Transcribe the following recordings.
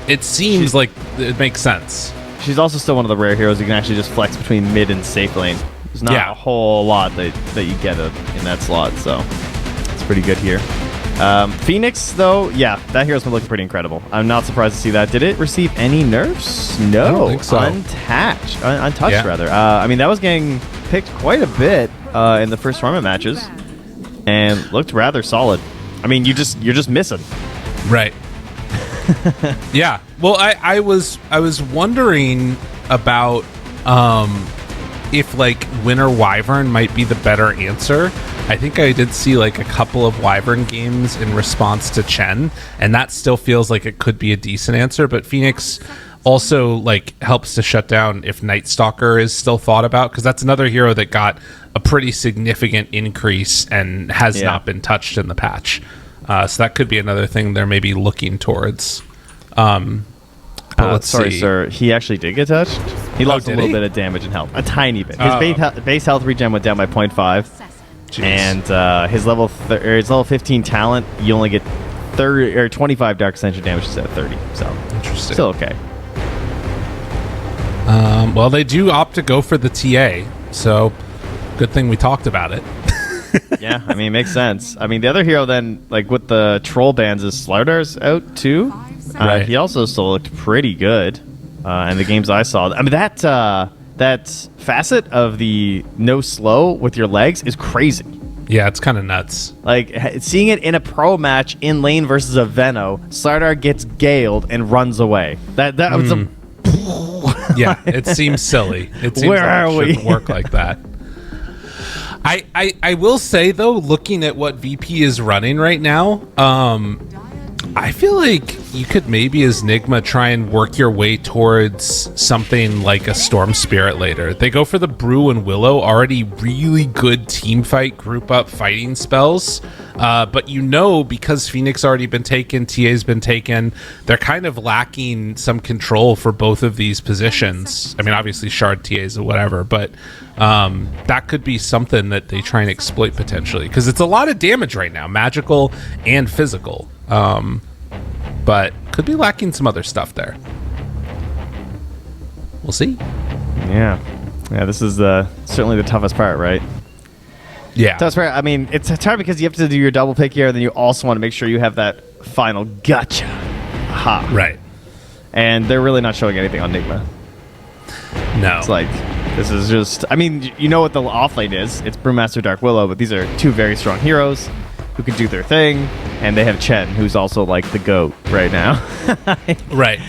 it seems like it makes sense. She's also still one of the rare heroes you can actually just flex between mid and safe lane. There's not a whole lot that you get in that slot, so it's pretty good here. Phoenix, though, that hero's been looking pretty incredible. I'm not surprised to see that. Did it receive any nerfs? No. I don't think so. Untouched, rather. I mean, that was getting picked quite a bit in the first tournament matches, and looked rather solid. I mean, you're just missing. Right. Yeah. Well, I was wondering about if like Winter Wyvern might be the better answer. I think I did see like a couple of Wyvern games in response to Chen, and that still feels like it could be a decent answer. But Phoenix also like helps to shut down if Night Stalker is still thought about, because that's another hero that got a pretty significant increase and has not been touched in the patch. So that could be another thing they're maybe looking towards. Let's sorry, see. sir. He actually did get touched. He lost a little bit of damage and health. A tiny bit. His base health regen went down by 0.5. Jeez. And his level 15 talent, you only get 30 or 25 Dark Ascension damage instead of 30. So interesting. Still okay. Well, they do opt to go for the TA, so good thing we talked about it. Yeah, I mean, it makes sense. I mean, the other hero then, like with the troll bans, is Slardar's out too. Right. He also still looked pretty good in the games I saw. I mean, that facet of the no slow with your legs is crazy. Yeah, it's kind of nuts. Like, seeing it in a pro match in lane versus a Veno, Slardar gets galed and runs away. That was a... Yeah, it seems silly. It seems Where like are it shouldn't work like that. I will say, though, looking at what VP is running right now, I feel like you could maybe, as Nigma, try and work your way towards something like a Storm Spirit later. They go for the Brew and Willow, already really good team fight, group up fighting spells. But because Phoenix already been taken, TA's been taken, they're kind of lacking some control for both of these positions. I mean, obviously Shard TAs or whatever, but that could be something that they try and exploit potentially, because it's a lot of damage right now, magical and physical. But could be lacking some other stuff there. We'll see. Yeah, this is certainly the toughest part, right? Yeah. Toughest part. I mean, it's hard because you have to do your double pick here, and then you also want to make sure you have that final gotcha. Aha. Right. And they're really not showing anything on Nigma. No. It's like, this is just... I mean, you know what the offlane is. It's Brewmaster Dark Willow, but these are two very strong heroes who can do their thing, and they have Chen, who's also like the GOAT right now. Right.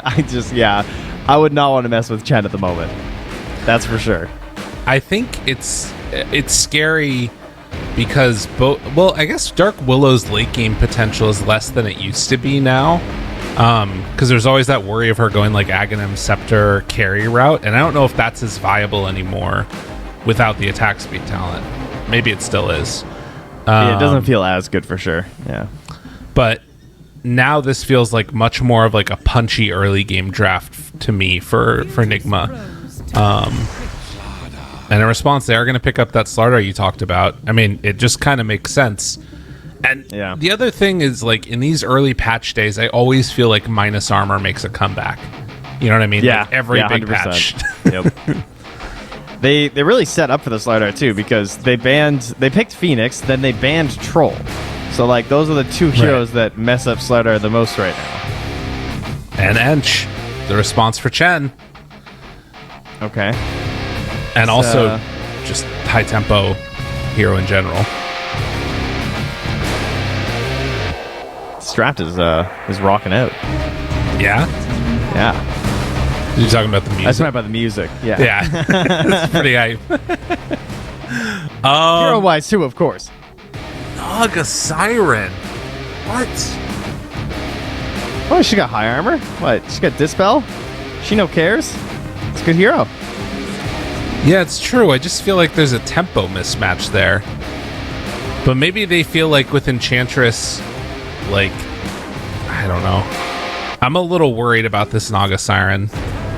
I would not want to mess with Chen at the moment. That's for sure. I think it's scary because I guess Dark Willow's late game potential is less than it used to be now. Because there's always that worry of her going like Aghanim Scepter carry route, and I don't know if that's as viable anymore without the attack speed talent. Maybe it still is. It doesn't feel as good for sure. Yeah. But now this feels like much more of like a punchy early game draft to me for Nigma. And in response, they are going to pick up that Slardar you talked about. I mean, it just kind of makes sense. And the other thing is, like, in these early patch days, I always feel like minus armor makes a comeback. You know what I mean? Yeah. Like every big 100%. patch. Yep. They really set up for the Slardar too, because they picked Phoenix, then they banned Troll. So like those are the two heroes that mess up Slardar the most right now. And Ench, the response for Chen. Okay. And also just high tempo hero in general. Strapped is rocking out. Yeah? Yeah. You're talking about the music? That's right, about the music. Yeah. Yeah. That's pretty hype. Hero-wise, too, of course. Naga Siren. What? Oh, she got high armor? What? She got Dispel? She no cares? It's a good hero. Yeah, it's true. I just feel like there's a tempo mismatch there. But maybe they feel like with Enchantress, like, I don't know. I'm a little worried about this Naga Siren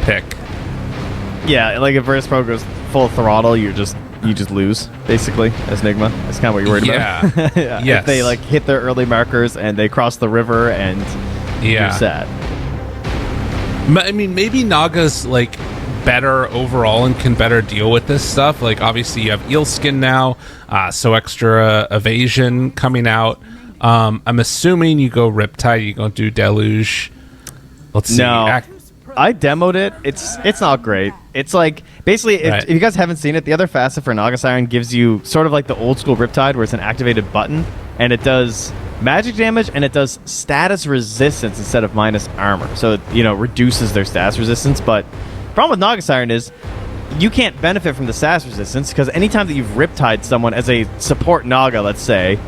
pick. Yeah, like if Verse Pro goes full throttle, you just lose, basically, as Nigma. That's kind of what you're worried about. Yes. If they like hit their early markers and they cross the river and you're sad. I mean, maybe Naga's like better overall and can better deal with this stuff. Like, obviously, you have Eel Skin now, so extra evasion coming out. I'm assuming you go Riptide, you go do Deluge. Let's see. No. I demoed it. It's not great. It's like, basically, if you guys haven't seen it, the other facet for Naga Siren gives you sort of like the old school Riptide, where it's an activated button, and it does magic damage, and it does status resistance instead of minus armor. So it, reduces their status resistance. But the problem with Naga Siren is you can't benefit from the status resistance, because anytime that you've Riptide someone as a support Naga, let's say,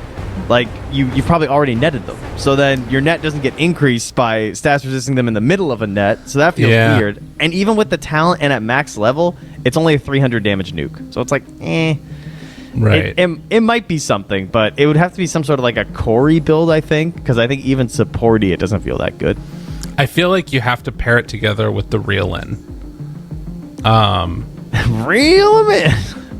like, you've probably already netted them. So then your net doesn't get increased by status resisting them in the middle of a net. So that feels weird. And even with the talent and at max level, it's only a 300 damage nuke. So it's like, eh. Right. It might be something, but it would have to be some sort of like a Corey build, I think. Because I think even supporty, it doesn't feel that good. I feel like you have to pair it together with the Reel-In. Reel-In?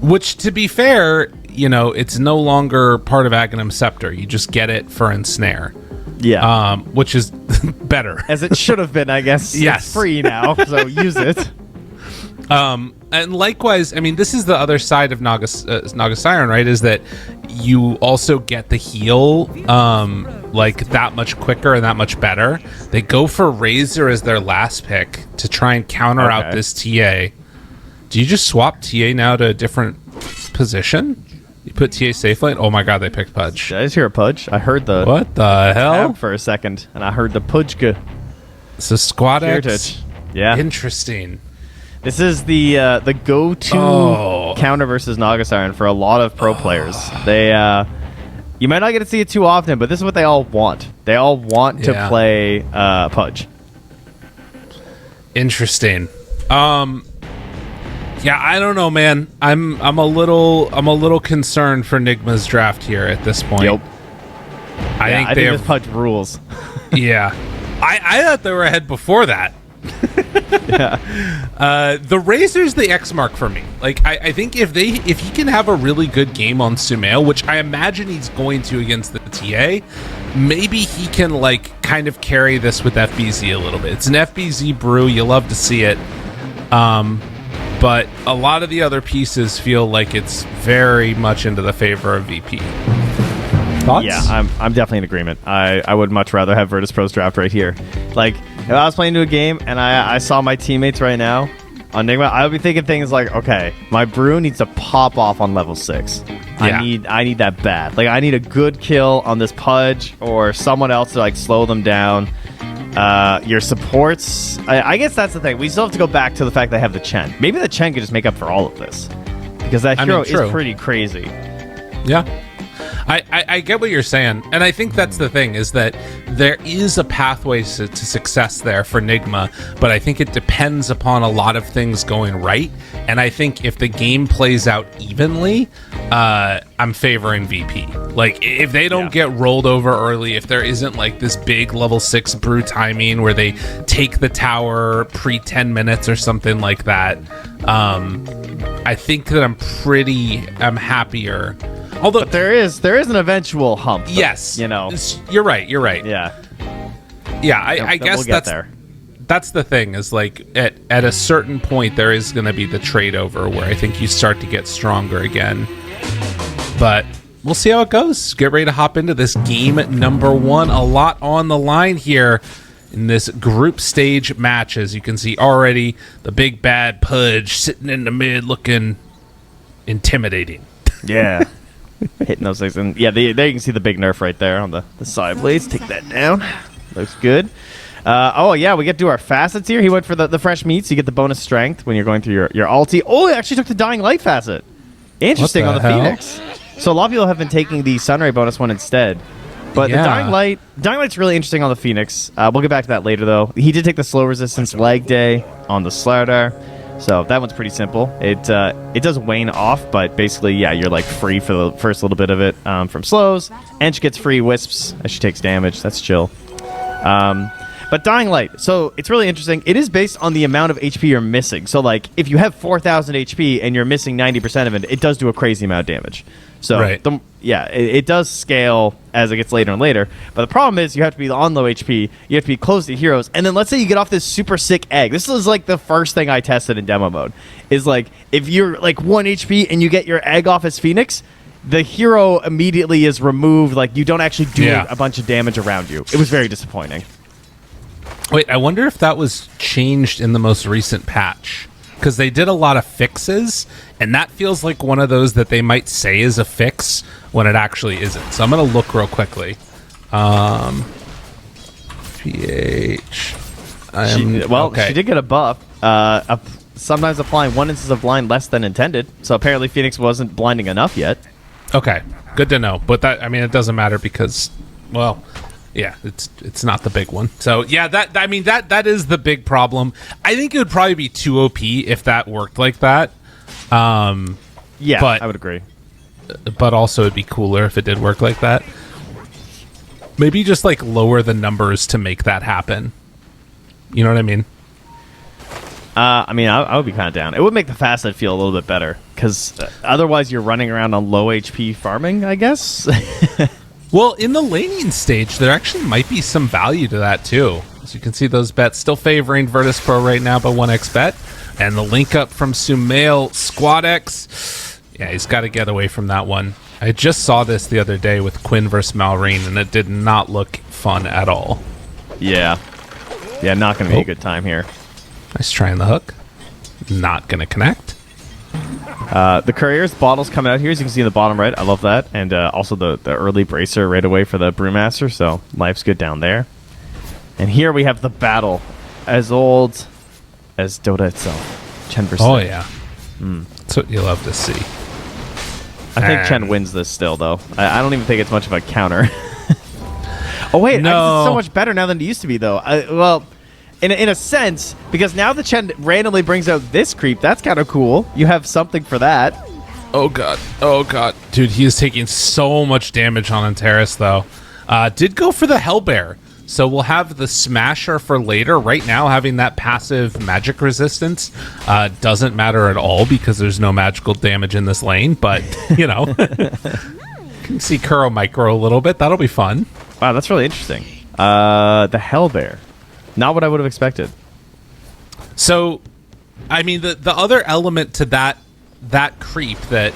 Which, to be fair, it's no longer part of Aghanim Scepter. You just get it for Ensnare. Yeah. Which is better. As it should have been, I guess. Yes. It's free now, so use it. And likewise, I mean, this is the other side of Naga Siren, right? Is that you also get the heal like that much quicker and that much better. They go for Razor as their last pick to try and counter out this TA. Do you just swap TA now to a different position? You put TA safe lane? Oh my god, they picked Pudge. Did I just hear a Pudge? I heard the... What the hell? For a second, and I heard the Pudgeka. So Squad X? Heritage. Yeah. Interesting. This is the go-to counter versus Naga Siren for a lot of pro players. They you might not get to see it too often, but this is what they all want. They all want to play Pudge. Interesting. Yeah, I don't know, man. I'm a little concerned for Nigma's draft here at this point. Yep. I think this Pudge rules. Yeah. I thought they were ahead before that. Yeah. The Razor's the X mark for me. Like, I think if he can have a really good game on Sumail, which I imagine he's going to against the TA, maybe he can like kind of carry this with FBZ a little bit. It's an FBZ brew. You love to see it. But a lot of the other pieces feel like it's very much into the favor of VP. Thoughts? Yeah, I'm definitely in agreement. I would much rather have Virtus Pro's draft right here. Like, if I was playing into a game and I saw my teammates right now on Nigma, I would be thinking things like, okay, my brew needs to pop off on level 6. Yeah. I need that bad. Like, I need a good kill on this Pudge or someone else to like slow them down. Your supports, I guess that's the thing. We still have to go back to the fact they have the Chen. Maybe the Chen could just make up for all of this, because that hero is pretty crazy. Yeah. I get what you're saying, and I think that's the thing, is that there is a pathway to success there for Nigma, but I think it depends upon a lot of things going right, and I think if the game plays out evenly, I'm favoring VP. Like, if they don't get rolled over early, if there isn't like this big level 6 brew timing where they take the tower pre 10 minutes or something like that, I think that I'm happier. Although but there is an eventual hump. Yes, you're right. Yeah. I guess that's the thing, is like at a certain point there is going to be the trade over where I think you start to get stronger again. But we'll see how it goes. Get ready to hop into this game number 1. A lot on the line here in this group stage match. As you can see already, the big bad Pudge sitting in the mid looking intimidating. Yeah. Hitting those things. And yeah, there you can see the big nerf right there on the side blades. Take that down. Looks good. Oh, yeah, we get to do our facets here. He went for the fresh meat, so you get the bonus strength when you're going through your ulti. Oh, he actually took the Dying Light facet. Interesting on the Phoenix. So a lot of people have been taking the Sunray bonus one instead. But the Dying Light's really interesting on the Phoenix. We'll get back to that later, though. He did take the slow resistance leg day on the Slardar. So that one's pretty simple. It does wane off, but basically, yeah, you're like free for the first little bit of it from slows. Ench gets free wisps as she takes damage. That's chill. But Dying Light, so it's really interesting. It is based on the amount of HP you're missing. So, like, if you have 4,000 HP and you're missing 90% of it, it does do a crazy amount of damage. So, right. It does scale as it gets later and later. But the problem is you have to be on low HP, you have to be close to heroes, and then let's say you get off this super sick egg. This is, like, the first thing I tested in demo mode. Is, like, if you're, like, 1 HP and you get your egg off as Phoenix, the hero immediately is removed. Like, you don't actually do a bunch of damage around you. It was very disappointing. Wait, I wonder if that was changed in the most recent patch. Because they did a lot of fixes, and that feels like one of those that they might say is a fix when it actually isn't. So I'm going to look real quickly. PH. She did get a buff. Sometimes applying 1 instance of blind less than intended. So apparently Phoenix wasn't blinding enough yet. Okay, good to know. But that, I mean, it doesn't matter because, well... Yeah, it's not the big one. So yeah, that is the big problem. I think it would probably be too OP if that worked like that. But I would agree. But also it'd be cooler if it did work like that. Maybe just like lower the numbers to make that happen. You know what I mean? I would be kind of down. It would make the facet feel a little bit better because otherwise you're running around on low HP farming, I guess. Well, in the laning stage, there actually might be some value to that, too. As you can see, those bets still favoring Virtus Pro right now by 1x bet. And the link up from Sumail, Squad X. Yeah, he's got to get away from that one. I just saw this the other day with Quinn versus Malrine, and it did not look fun at all. Yeah. Yeah, not going to be a good time here. Nice try on the hook. Not going to connect. The Courier's bottles coming out here, as you can see in the bottom right. I love that. And also the early bracer right away for the Brewmaster, so life's good down there. And here we have the battle, as old as Dota itself. Chen versus. Oh, yeah. That's what you love to see. I think Chen wins this still, though. I don't even think it's much of a counter. Oh, wait. No. It's so much better now than it used to be, though. Well... In a sense, because now the Chen randomly brings out this creep. That's kind of cool. You have something for that. Oh, God. Oh, God. Dude, he is taking so much damage on Antares, though. Did go for the Hellbear. So we'll have the Smasher for later. Right now, having that passive magic resistance doesn't matter at all because there's no magical damage in this lane. But, you know, can see Kuro Micro a little bit. That'll be fun. Wow, that's really interesting. The Hellbear. Not what I would have expected. So, I mean, the other element to that creep that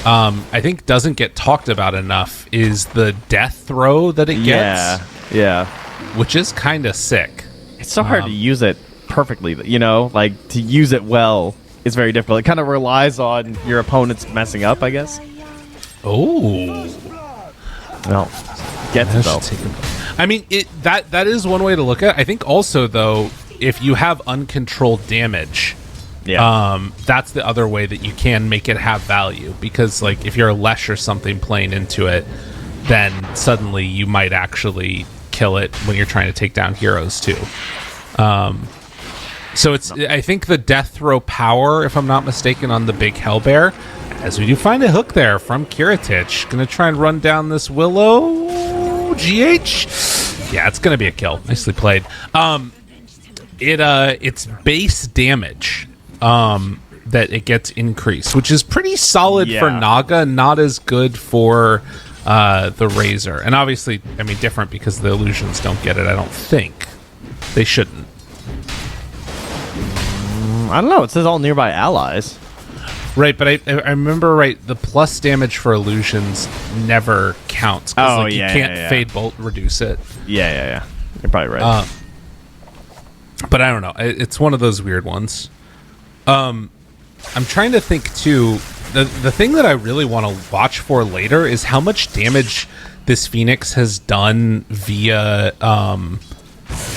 I think doesn't get talked about enough is the death throw that it gets. Yeah. Which is kind of sick. It's so hard to use it perfectly, you know? Like, to use it well is very difficult. It kind of relies on your opponent's messing up, I guess. Oh. Well, gets it, though. I mean, that is one way to look at it. I think also, though, if you have uncontrolled damage, that's the other way that you can make it have value. Because, like, if you're a Lesh or something playing into it, then suddenly you might actually kill it when you're trying to take down heroes, too. So it's, I think, the death throw power, if I'm not mistaken, on the big Hellbear. As we do find a hook there from Kiritich. Gonna try and run down this Willow. GH? Yeah, it's gonna be a kill. Nicely played. It's base damage that it gets increased, which is pretty solid for Naga, not as good for the Razor. And obviously, I mean, different because the illusions don't get it, I don't think. They shouldn't. I don't know. It says all nearby allies. Right, but I remember, right, the plus damage for illusions never counts. Oh, like, you can't Fade Bolt reduce it. Yeah. You're probably right. But I don't know. It's one of those weird ones. I'm trying to think, too. The thing that I really want to watch for later is how much damage this Phoenix has done via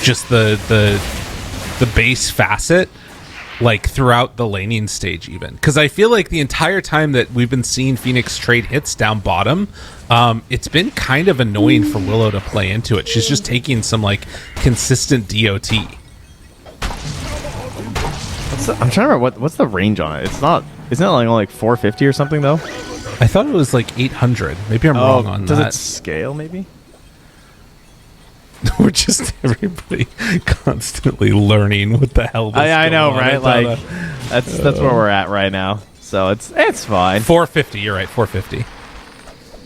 just the base facet. Like, throughout the laning stage, even. Because I feel like the entire time that we've been seeing Phoenix trade hits down bottom, it's been kind of annoying for Willow to play into it. She's just taking some, like, consistent DOT. I'm trying to remember, what's the range on it? Isn't it like only like 450 or something, though? I thought it was like 800. Maybe I'm wrong on that. Does it scale, maybe? We're just everybody constantly learning what the hell. I know, right? Like Dota. that's where we're at right now. So it's fine. 450. You're right. 450.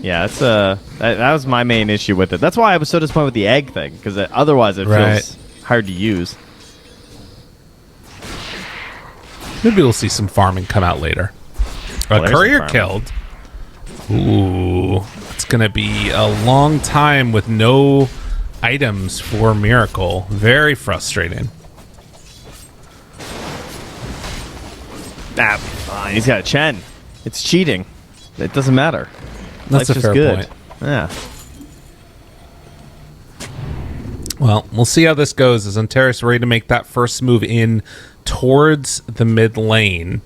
Yeah, it's that was my main issue with it. That's why I was so disappointed with the egg thing, because otherwise it feels hard to use. Maybe we'll see some farming come out later. A courier killed. Ooh, it's gonna be a long time with no items for Miracle. Very frustrating. Fine. He's got a Chen. It's cheating. It doesn't matter. That's Life's a fair good. point. Yeah. Well, we'll see how this goes as Antares ready to make that first move in towards the mid lane.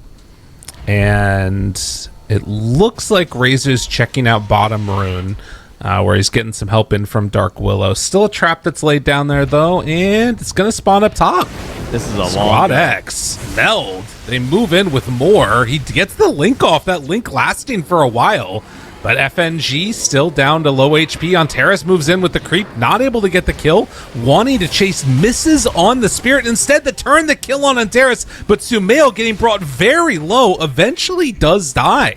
And it looks like Razor's checking out bottom rune, where he's getting some help in from Dark Willow. Still a trap that's laid down there, though, and it's going to spawn up top. This is a Squad long X, Meld. They move in with more. He gets the link off. That link lasting for a while. But FNG still down to low HP. Antares moves in with the creep, not able to get the kill. Wanting to chase, misses on the Spirit. Instead, the turn the kill on Antares, but Sumail getting brought very low, eventually does die.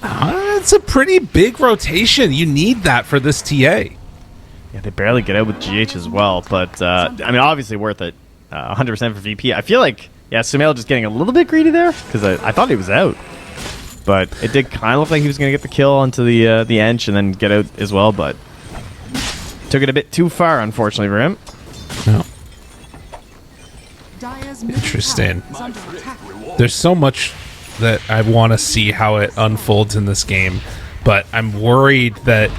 It's a pretty big rotation. You need that for this TA. Yeah, they barely get out with GH as well, but I mean, obviously worth it. 100% for VP. I feel like, yeah, Sumail just getting a little bit greedy there, because I thought he was out. But it did kind of look like he was going to get the kill onto the Ench and then get out as well, but took it a bit too far, unfortunately, for him. No. Interesting. There's so much that I want to see how it unfolds in this game, but I'm worried that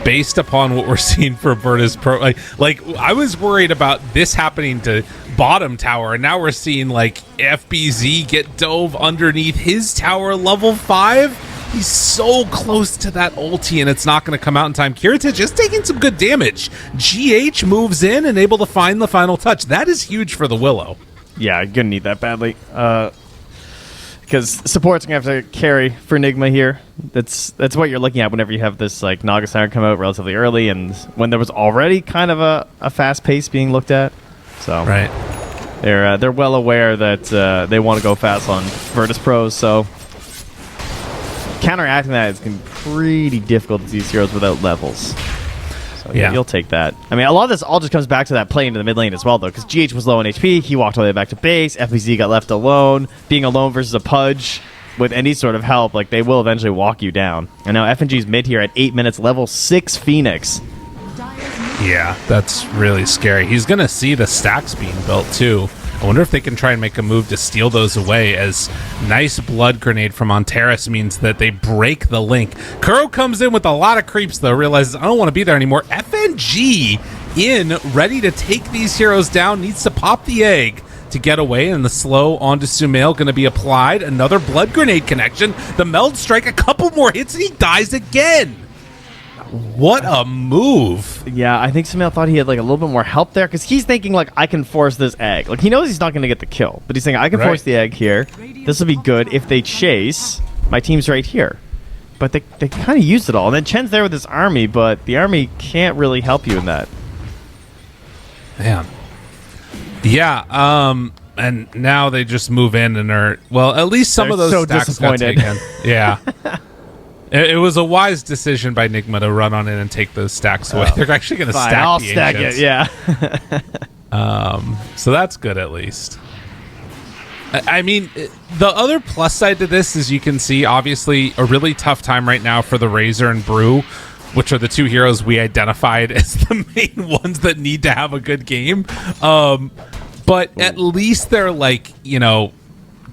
based upon what we're seeing for Virtus Pro, like I was worried about this happening to bottom tower, and now we're seeing like FBZ get dove underneath his tower level 5. He's so close to that ulti, and it's not going to come out in time. Kirita just taking some good damage. GH moves in and able to find the final touch. That is huge for the Willow. Yeah, you're going to need that badly. Because support's going to have to carry for Nigma here. That's what you're looking at whenever you have this like Naga Siren come out relatively early, and when there was already kind of a fast pace being looked at. So right. They're well aware that they want to go fast on Virtus Pros, so counteracting that is going to be pretty difficult to these heroes without levels. So yeah, you'll take that. I mean, a lot of this all just comes back to that play into the mid lane as well, though, because GH was low on HP, he walked all the way back to base, FBZ got left alone. Being alone versus a Pudge with any sort of help, like, they will eventually walk you down. And now FNG's mid here at 8 minutes, level 6 Phoenix. Yeah, that's really scary. He's going to see the stacks being built, too. I wonder if they can try and make a move to steal those away, as nice blood grenade from Antares means that they break the link. Kuro comes in with a lot of creeps, though, realizes, I don't want to be there anymore. FNG in, ready to take these heroes down, needs to pop the egg to get away, and the slow onto Sumail going to be applied. Another blood grenade connection. The meld strike, a couple more hits, and he dies again. What a move. Yeah, I think Sumail thought he had like a little bit more help there, because he's thinking like, I can force this egg. Like, he knows he's not going to get the kill, but he's saying, I can force the egg here. This will be good. If they chase, my team's right here. But they kind of used it all. And then Chen's there with his army, but the army can't really help you in that. Man. Yeah, and now they just move in and are, well, at least some of those so stacks got taken. Yeah. It was a wise decision by Nigma to run on in and take those stacks away. They're actually going to stack I'll the stack ancients. it, yeah. So that's good at least. I mean, the other plus side to this is you can see, obviously, a really tough time right now for the Razor and Brew, which are the two heroes we identified as the main ones that need to have a good game. But at least they're like, you know,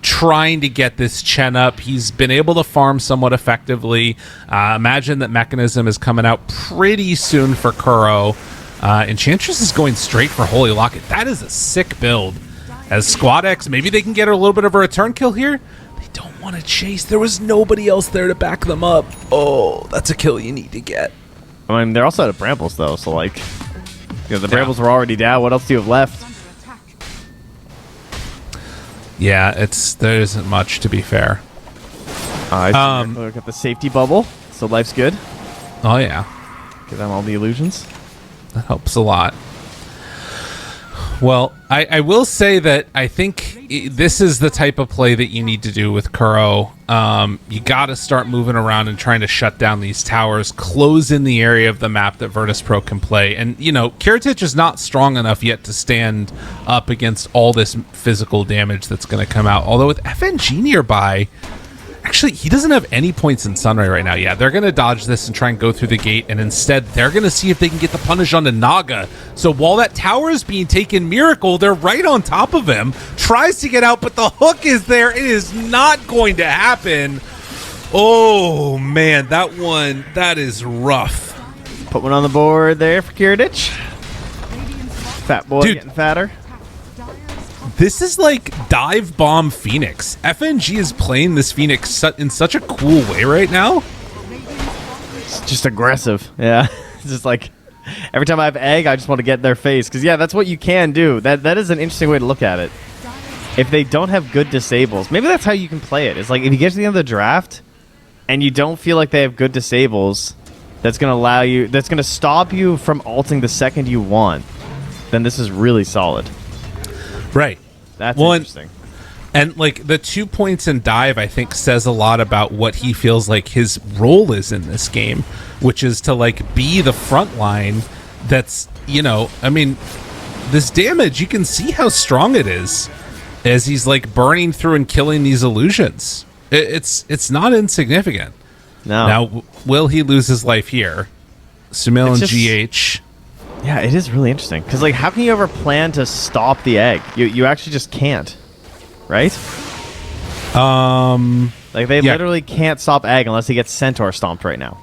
trying to get this Chen up. He's been able to farm somewhat effectively. Imagine that Mechanism is coming out pretty soon for Kuro. Enchantress is going straight for Holy Locket. That is a sick build. As Squad X, maybe they can get a little bit of a return kill here. They don't want to chase. There was nobody else there to back them up. Oh, that's a kill you need to get. I mean, they're also out of Brambles, though, so, like, you know, the Brambles were already down. What else do you have left? Yeah, there isn't much, to be fair. Look at the safety bubble, so life's good. Oh, yeah. Give them all the illusions. That helps a lot. Well, I will say that I think this is the type of play that you need to do with Kuro. You got to start moving around and trying to shut down these towers, close in the area of the map that Virtus Pro can play. And, you know, Kiritich is not strong enough yet to stand up against all this physical damage that's going to come out. Although with FNG nearby... Actually, he doesn't have any points in Sunray right now. Yeah, they're going to dodge this and try and go through the gate, and instead they're going to see if they can get the punish onto Naga. So while that tower is being taken, Miracle, they're right on top of him, tries to get out, but the hook is there. It is not going to happen. Oh, man, that is rough. Put one on the board there for Kiritich. Fat boy getting fatter. This is like Dive Bomb Phoenix. FNG is playing this Phoenix in such a cool way right now. It's just aggressive. Yeah. It's just like every time I have egg, I just want to get in their face. Because, yeah, that's what you can do. That is an interesting way to look at it. If they don't have good disables, maybe that's how you can play it. It's like if you get to the end of the draft and you don't feel like they have good disables, that's going to stop you from ulting the second you want, then this is really solid. Right. That's interesting. And like the 2 points in dive, I think says a lot about what he feels like his role is in this game, which is to like be the front line. That's, you know, I mean, this damage, you can see how strong it is as he's like burning through and killing these illusions. It's not insignificant. No. Now, will he lose his life here? Sumail and GH. Yeah, it is really interesting. Because, like, how can you ever plan to stop the egg? You actually just can't. Right? Like, they literally can't stop egg unless he gets centaur stomped right now.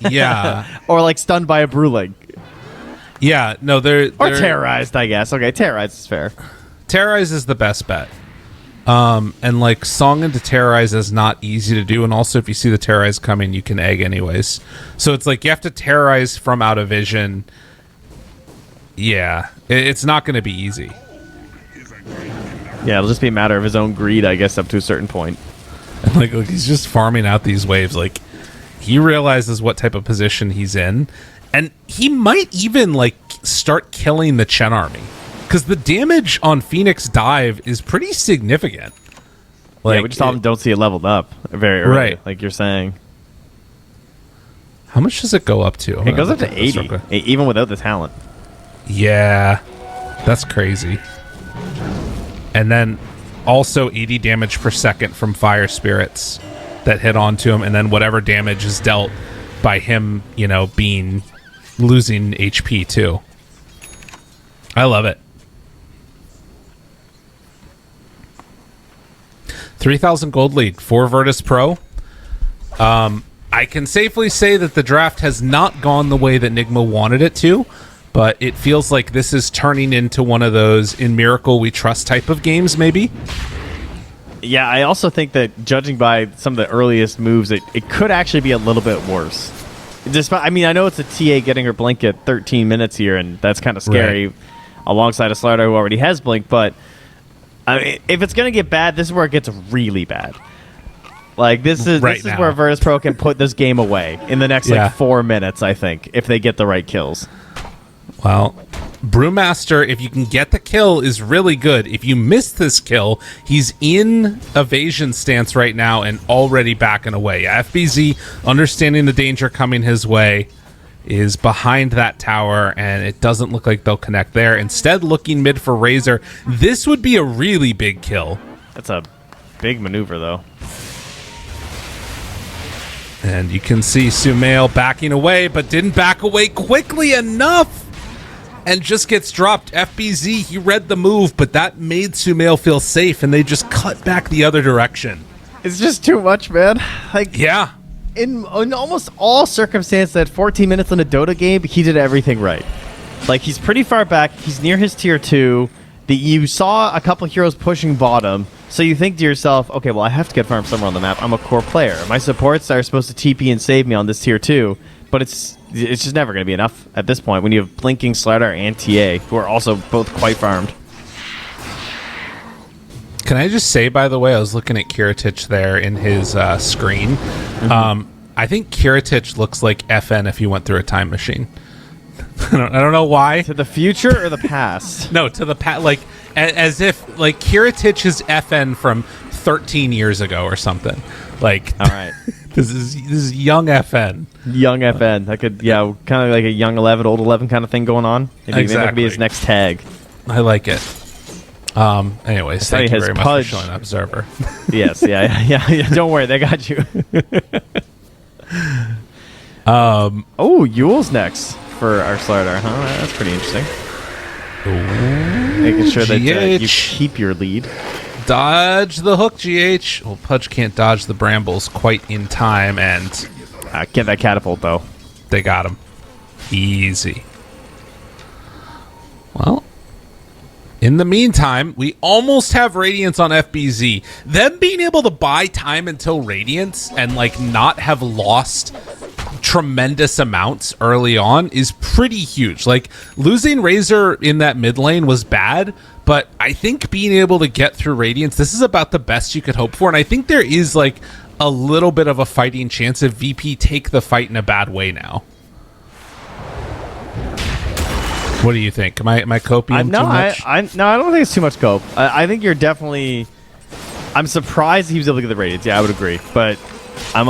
Yeah. Or, like, stunned by a Brulig. Yeah, no, they're... Or terrorized, I guess. Okay, terrorized is fair. Terrorize is the best bet. And, like, Song into Terrorize is not easy to do. And also, if you see the Terrorize coming, you can egg anyways. So it's like you have to Terrorize from out of vision... Yeah, it's not going to be easy. Yeah, it'll just be a matter of his own greed, I guess, up to a certain point. And like he's just farming out these waves. Like, he realizes what type of position he's in, and he might even like start killing the Chen army because the damage on Phoenix dive is pretty significant. Like, yeah, we just don't see it leveled up very early, right? Like you're saying. How much does it go up to? It goes up to 80, even without the talent. Yeah, that's crazy. And then also 80 damage per second from fire spirits that hit onto him, and then whatever damage is dealt by him, you know, losing HP too. I love it. 3,000 gold lead for Virtus Pro. I can safely say that the draft has not gone the way that Nigma wanted it to. But it feels like this is turning into one of those in Miracle We Trust type of games, maybe. Yeah, I also think that judging by some of the earliest moves, it could actually be a little bit worse. I mean, I know it's a TA getting her blink at 13 minutes here, and that's kind of scary alongside a Slider who already has blink. But I mean, if it's going to get bad, this is where it gets really bad. Like, this is where Virtus Pro can put this game away in the next, 4 minutes, I think, if they get the right kills. Well, Brewmaster, if you can get the kill, is really good. If you miss this kill, he's in evasion stance right now and already backing away. FBZ, understanding the danger coming his way, is behind that tower, and it doesn't look like they'll connect there. Instead, looking mid for Razor. This would be a really big kill. That's a big maneuver, though. And you can see Sumail backing away, but didn't back away quickly enough. And just gets dropped. FBZ, he read the move, but that made Sumail feel safe, and they just cut back the other direction. It's just too much, man. Like, yeah. In almost all circumstances, at 14 minutes in a Dota game, he did everything right. Like, he's pretty far back. He's near his tier 2. You saw a couple heroes pushing bottom, so you think to yourself, okay, well, I have to get farmed somewhere on the map. I'm a core player. My supports are supposed to TP and save me on this tier 2, but it's just never going to be enough at this point when you have Blinking, Slider, and TA, who are also both quite farmed. Can I just say, by the way, I was looking at Kiritich there in his screen. Mm-hmm. I think Kiritich looks like FN if he went through a time machine. I don't know why. To the future or the past? No, to the past. Like, as if, like, Kiritich is FN from 13 years ago or something. Like, all right. This is young FN. Young FN. That could, yeah, kind of like a young 11, old 11 kind of thing going on. Maybe that could be his next tag. I like it. Anyways, thank you very much for showing up, Observer. Yes, yeah. Don't worry, they got you. Yule's next for our starter, huh? That's pretty interesting. Ooh, making sure that you GH. keep your lead. Dodge the hook, GH. Well, Pudge can't dodge the brambles quite in time, and Get that catapult, though. they got him. Easy. Well, in the meantime, we almost have Radiance on FBZ. Them being able to buy time until Radiance and, like, not have lost tremendous amounts early on is pretty huge. Like, losing Razor in that mid lane was bad, but I think being able to get through Radiance, this is about the best you could hope for, and I think there is, like, a little bit of a fighting chance if VP take the fight in a bad way now. What do you think? Am I copium too much? No, I don't think it's too much cope. I think you're definitely... I'm surprised he was able to get the Radiance. Yeah, I would agree. But I'm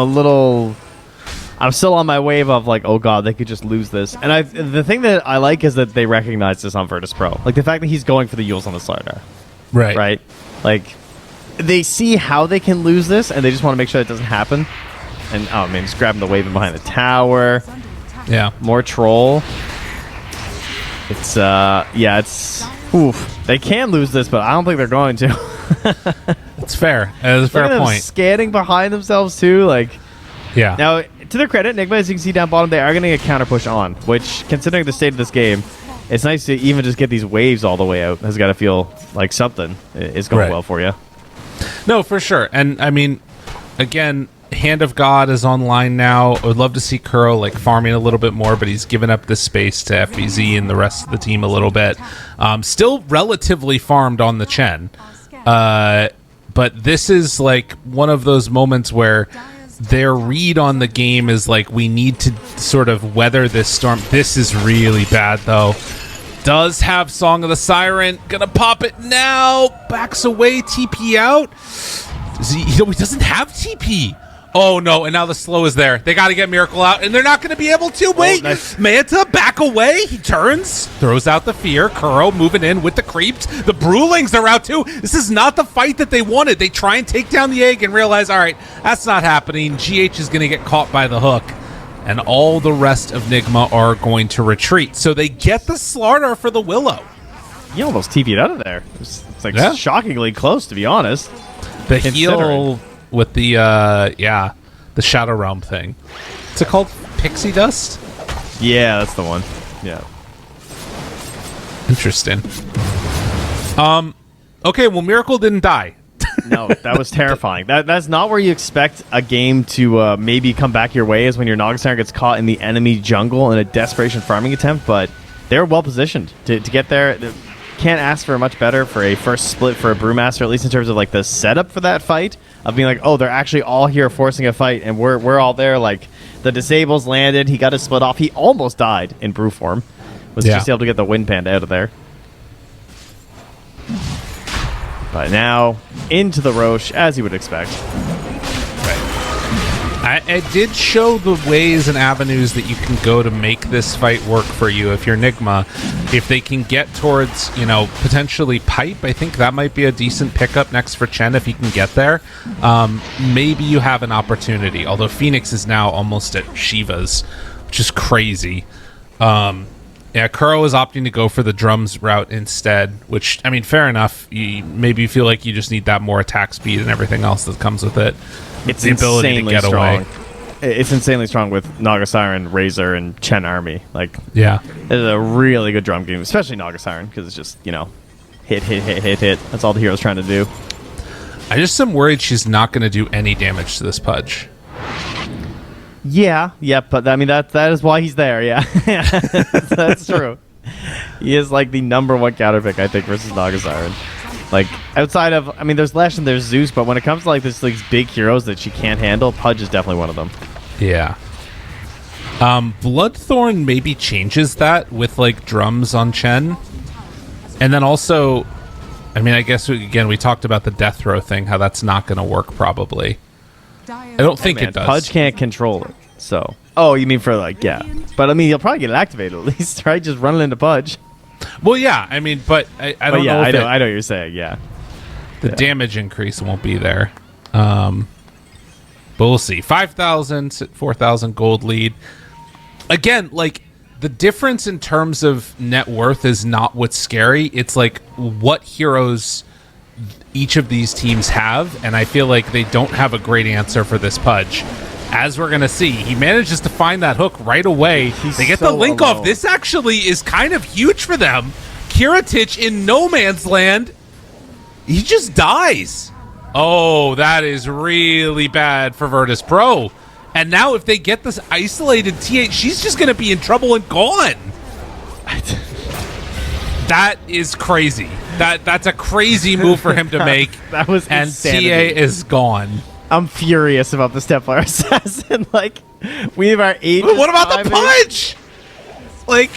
still on my wave of, like, oh god, they could just lose this. And the thing that I like is that they recognize this on Virtus Pro. Like, the fact that he's going for the Yules on the starter. Right. Right? Like, they see how they can lose this, and they just want to make sure that doesn't happen. And, oh man, just grabbing the wave in behind the tower. Yeah. More troll. It's, oof. They can lose this, but I don't think they're going to. It's fair. It's a fair point. Scanning behind themselves, too. Like, yeah. now, to their credit, Nigma, as you can see down bottom, they are going to get counter push on, which, considering the state of this game, it's nice to even just get these waves all the way out. Has got to feel like something is going well for you. No, for sure. And, I mean, again, Hand of God is online now. I would love to see Kuro, like, farming a little bit more, but he's given up this space to FBZ and the rest of the team a little bit. Still relatively farmed on the Chen. But this is, like, one of those moments where their read on the game is like, we need to sort of weather this storm. This is really bad, though. Does have Song of the Siren. Gonna pop it now. Backs away. TP out. He doesn't have TP. Oh, no. And now the slow is there. They got to get Miracle out, and they're not going to be able to. Wait. Nice. Manta back away. He turns. Throws out the fear. Kuro moving in with the creeps. The Brewlings are out, too. This is not the fight that they wanted. They try and take down the egg and realize, all right, that's not happening. GH is going to get caught by the hook. And all the rest of Nigma are going to retreat. So they get the slaughter for the Willow. You almost TP'd out of there. It's like shockingly close, to be honest. The heal with the the Shadow Realm thing. What's it called? Pixie Dust? Yeah, that's the one. Yeah. Interesting. Okay, well, Miracle didn't die. No, that was terrifying. That's not where you expect a game to maybe come back your way, is when your Nogastern gets caught in the enemy jungle in a desperation farming attempt, but they're well positioned to get there. Can't ask for much better for a first split for a Brewmaster, at least in terms of, like, the setup for that fight, of being like, oh, they're actually all here forcing a fight, and we're all there. Like, the disables landed, he got his split off, he almost died in brew form, was just able to get the Wind Panda out of there. But now into the Roche, as you would expect. It did show the ways and avenues that you can go to make this fight work for you if you're Nigma. If they can get towards, potentially Pipe, I think that might be a decent pickup next for Chen if he can get there. Maybe you have an opportunity, although Phoenix is now almost at Shiva's, which is crazy. Kuro is opting to go for the drums route instead, which, I mean, fair enough. Maybe you feel like you just need that more attack speed and everything else that comes with it. It's the ability to get strong. away. It's insanely strong with Naga Siren, Razor, and Chen Army. Like, yeah, it's a really good drum game, especially Naga Siren, because it's just, hit. That's all the hero's trying to do. I just am worried she's not going to do any damage to this Pudge. Yeah, but I mean that is why he's there. Yeah, that's true. He is like the #1 counter pick, I think, versus Naga Siren. Like, outside of, I mean, there's Lesh and there's Zeus, but when it comes to, like, these big heroes that she can't handle, Pudge is definitely one of them. Yeah. Bloodthorn maybe changes that with like drums on Chen. And then also, I mean, I guess we talked about the death row thing, how that's not going to work probably. I don't think it does. Pudge can't control it, so. Oh, you mean for like, yeah. But I mean, you'll probably get it activated at least, right? Just running into Pudge. Well, yeah, I mean, but I don't know if I know what you're saying, yeah. The damage increase won't be there. But we'll see. 5,000, 4,000 gold lead. Again, like, the difference in terms of net worth is not what's scary. It's like what heroes each of these teams have, and I feel like they don't have a great answer for this Pudge. As we're going to see, he manages to find that hook right away. They get the link off. This actually is kind of huge for them. Kiritich in no man's land. He just dies. Oh, that is really bad for Virtus Pro. And now if they get this isolated T8, she's just going to be in trouble and gone. That is crazy. That's a crazy move for him to make. That was and insanity. TA is gone. I'm furious about the Stepfire Assassin. Like, we have our 8. What about the punch? Like,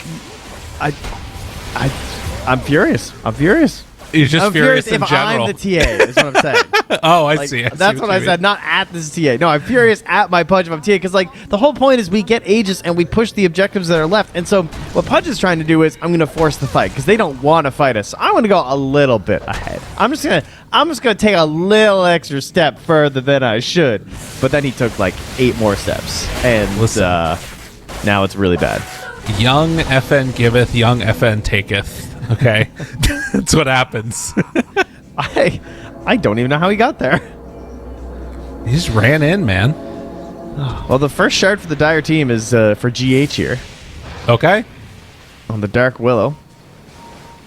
I'm furious. I'm furious. You're just furious in if general. I'm the TA, is what I'm saying. Oh, I Like, see. I that's see what I said, not at this TA. No, I'm furious at my Pudge if I'm TA, because like the whole point is we get Aegis and we push the objectives that are left. And so what Pudge is trying to do is I'm going to force the fight because they don't want to fight us. So I want to go a little bit ahead. I'm just gonna take a little extra step further than I should. But then he took like 8 more steps, and now it's really bad. Young FN giveth, young FN taketh. Okay, that's what happens. I don't even know how he got there. He just ran in, man. Well, the first shard for the Dire team is for GH here. Okay. On the Dark Willow.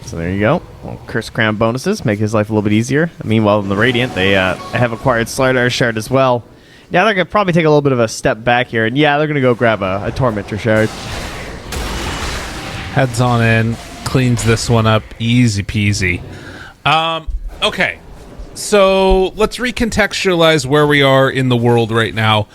So there you go. Well, Curse Crown bonuses make his life a little bit easier. Meanwhile, in the Radiant, they have acquired Slardar shard as well. Yeah, they're going to probably take a little bit of a step back here. And yeah, they're going to go grab a Tormentor shard. Heads on in. Cleans this one up. Easy peasy. Okay. So let's recontextualize where we are in the world right now.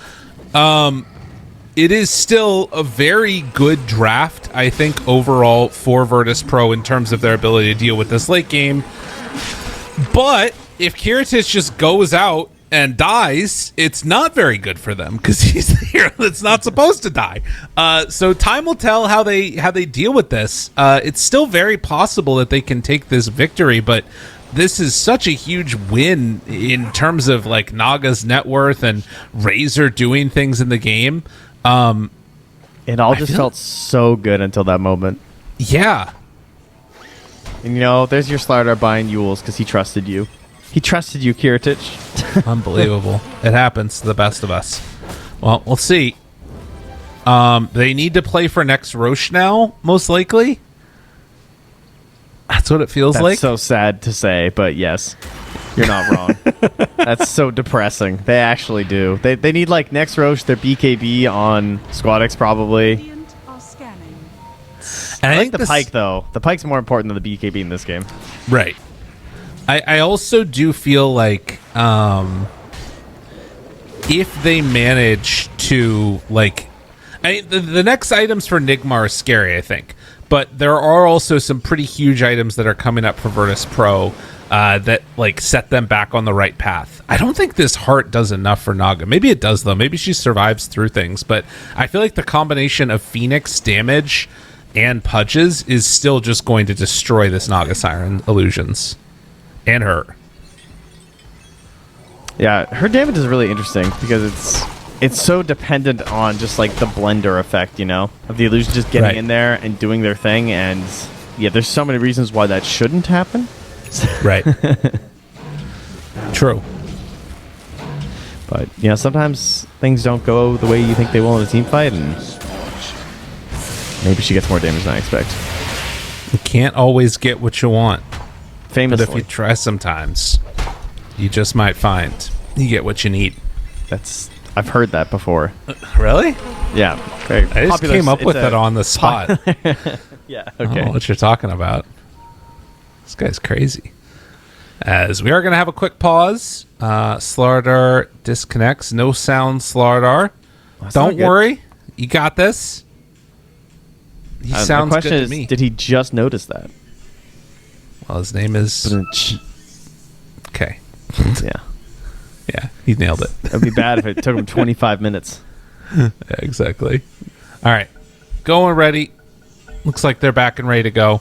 It is still a very good draft, I think, overall for Virtus Pro in terms of their ability to deal with this late game. But if Kiritich just goes out and dies, it's not very good for them because he's the hero that's not supposed to die. So time will tell how they deal with this. It's still very possible that they can take this victory, but this is such a huge win in terms of like Naga's net worth and Razor doing things in the game. It all just felt so good until that moment. Yeah. And you know, there's your Slardar buying Yules because he trusted you. He trusted you, Kiritich. Unbelievable. It happens to the best of us. Well, we'll see. They need to play for next Roche now, most likely. That's what it feels like. That's so sad to say, but yes, you're not wrong. That's so depressing. They actually do. They need like next Roche, their BKB on Squadex probably. And I think the Pike, though. The Pike's more important than the BKB in this game. Right. I also do feel like if they manage to, like... the next items for Nigma are scary, I think. But there are also some pretty huge items that are coming up for Virtus Pro that, like, set them back on the right path. I don't think this heart does enough for Naga. Maybe it does, though. Maybe she survives through things. But I feel like the combination of Phoenix damage and Pudges is still just going to destroy this Naga Siren illusions. And her. Yeah, her damage is really interesting because it's so dependent on just like the blender effect, you know, of the illusion just getting in there and doing their thing. And yeah, there's so many reasons why that shouldn't happen. Right. True. But, you know, sometimes things don't go the way you think they will in a team fight, and maybe she gets more damage than I expect. You can't always get what you want. Famously. But if you try sometimes, you just might find you get what you need. I've heard that before. Really? Yeah. I just came up with it on the spot. Yeah. Okay. I don't know what you're talking about. This guy's crazy. As we are going to have a quick pause. Slardar disconnects. No sound, Slardar. Don't worry. You got this. He sounds the question good to is, me. did he just notice that? Well, his name is... Okay. Yeah. Yeah, he nailed it. It would be bad if it took him 25 minutes. Yeah, exactly. All right. Going ready. Looks like they're back and ready to go.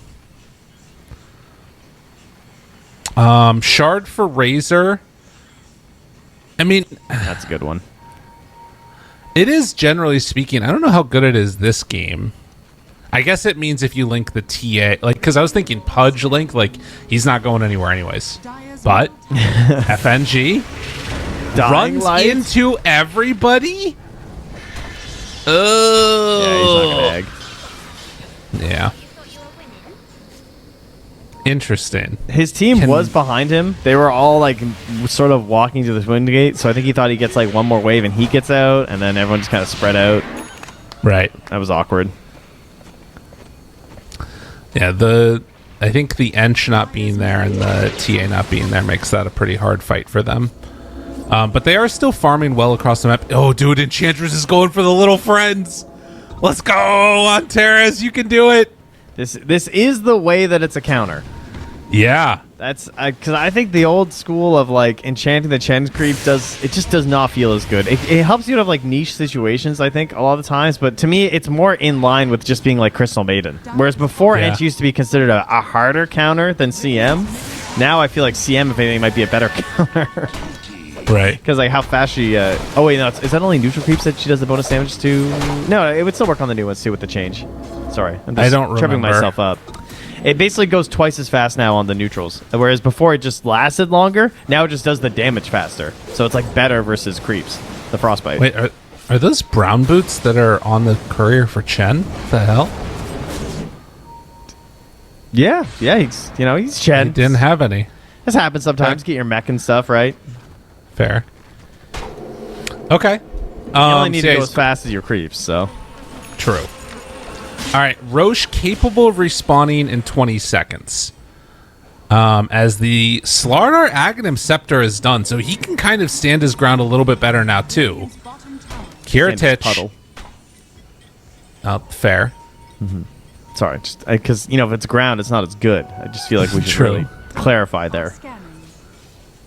Shard for Razor. I mean... That's a good one. It is, generally speaking. I don't know how good it is this game. I guess it means if you link the TA... Like, because I was thinking Pudge link, like, he's not going anywhere anyways. But FNG runs into everybody? Oh. Yeah, he's not going to egg. Yeah. Interesting. His team was behind him. They were all like sort of walking to the wind gate, so I think he thought he gets like one more wave and he gets out, and then everyone just kind of spread out. Right. That was awkward. Yeah, I think the Ench not being there and the TA not being there makes that a pretty hard fight for them. But they are still farming well across the map. Oh, dude, Enchantress is going for the little friends. Let's go, Antares. You can do it. This is the way that it's a counter. Yeah. That's because I think the old school of like enchanting the Chen creep just does not feel as good. It helps you to have like niche situations, I think, a lot of the times, but to me it's more in line with just being like Crystal Maiden. Whereas before Ench used to be considered a harder counter than CM. Now I feel like CM, if anything, might be a better counter. Right. Because like how fast she oh wait, no, is that only neutral creeps that she does the bonus damage to? No, it would still work on the new ones too with the change. Sorry, I'm just I don't tripping remember. myself up. It basically goes twice as fast now on the neutrals, whereas before it just lasted longer. Now it just does the damage faster, so it's like better versus creeps. The frostbite. Wait, are those brown boots that are on the courier for Chen? What the hell? Yeah, he's Chen. He didn't have any. This happens sometimes. Get your mech and stuff right. Fair. Okay. You only need to go as fast as your creeps, so. True. All right, Roche capable of respawning in 20 seconds. As the Slardar Aghanim Scepter is done, so he can kind of stand his ground a little bit better now, too. Kiritich. Puddle. Fair. Mm-hmm. Sorry, just because, if it's ground, it's not as good. I just feel like we should really clarify there.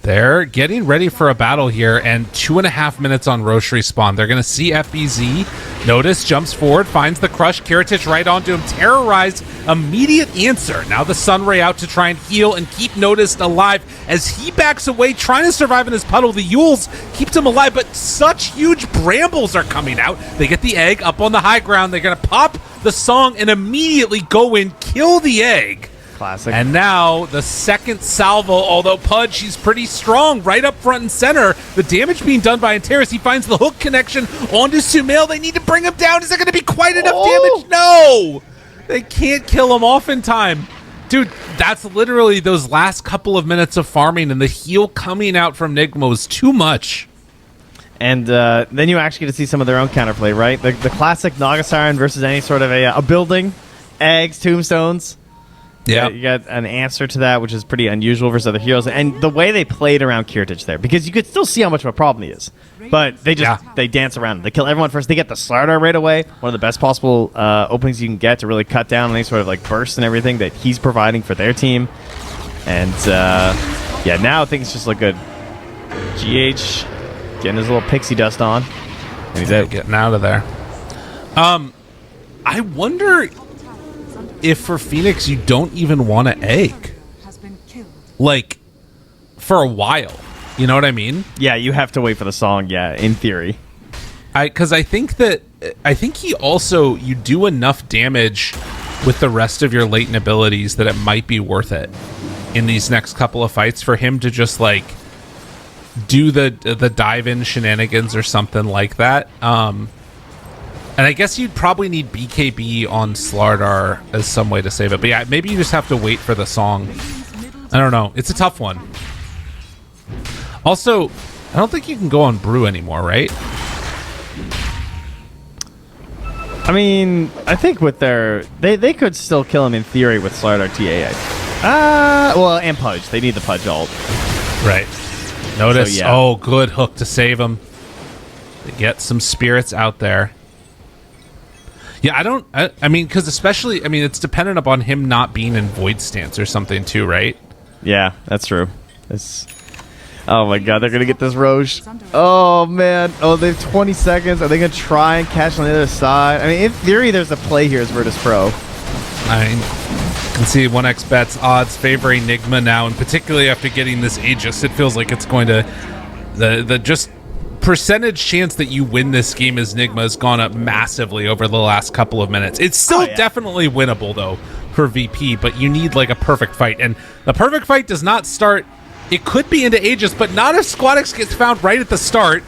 They're getting ready for a battle here, and 2.5 minutes on Roche respawn. They're going to see FBZ. Notice, jumps forward, finds the crush. Kiritich right onto him. Terrorized. Immediate answer. Now the Sunray out to try and heal and keep Noticed alive as he backs away, trying to survive in his puddle. The Yules keeps him alive, but such huge brambles are coming out. They get the egg up on the high ground. They're going to pop the song and immediately go in, kill the egg. Classic. And now the second salvo, although Pudge, he's pretty strong right up front and center. The damage being done by Antares. He finds the hook connection onto Sumail. They need to bring him down. Is there going to be quite enough damage? No! They can't kill him off in time. Dude, that's literally those last couple of minutes of farming, and the heal coming out from Nigma was too much. And then you actually get to see some of their own counterplay, right? The classic Naga Siren versus any sort of a building, eggs, tombstones. Yeah, you got an answer to that, which is pretty unusual versus other heroes. And the way they played around Kiritich there, because you could still see how much of a problem he is. But they just they dance around. They kill everyone first. They get the Slardar right away. One of the best possible openings you can get to really cut down on any sort of like burst and everything that he's providing for their team. And now things just look good. GH getting his little pixie dust on. And he's out. Getting out of there. I wonder if for Phoenix you don't even want to egg, like, for a while. You know what I mean? Yeah, you have to wait for the song. Yeah, in theory. Because I think he also, you do enough damage with the rest of your latent abilities that it might be worth it in these next couple of fights for him to just like do the dive in shenanigans or something like that. And I guess you'd probably need BKB on Slardar as some way to save it. But yeah, maybe you just have to wait for the song. I don't know. It's a tough one. Also, I don't think you can go on Brew anymore, right? I mean, I think with their... They could still kill him in theory with Slardar TA. Well, and Pudge. They need the Pudge ult. Right. Notice. So, yeah. Oh, good hook to save him. They get some spirits out there. Yeah, I mean, because especially, I mean, it's dependent upon him not being in void stance or something too, right? Yeah, that's true. Oh my god, they're gonna get this Roche. Oh man. Oh, they have 20 seconds. Are they gonna try and catch on the other side? I mean, in theory, there's a play here as Virtus Pro. I can see 1xBet's odds favoring Nigma now, and particularly after getting this Aegis, it feels like it's going to the just percentage chance that you win this game as Nigma has gone up massively over the last couple of minutes. It's still definitely winnable though for VP, but you need like a perfect fight, and the perfect fight does not start. It could be into Aegis, but not if Squadix gets found right at the start.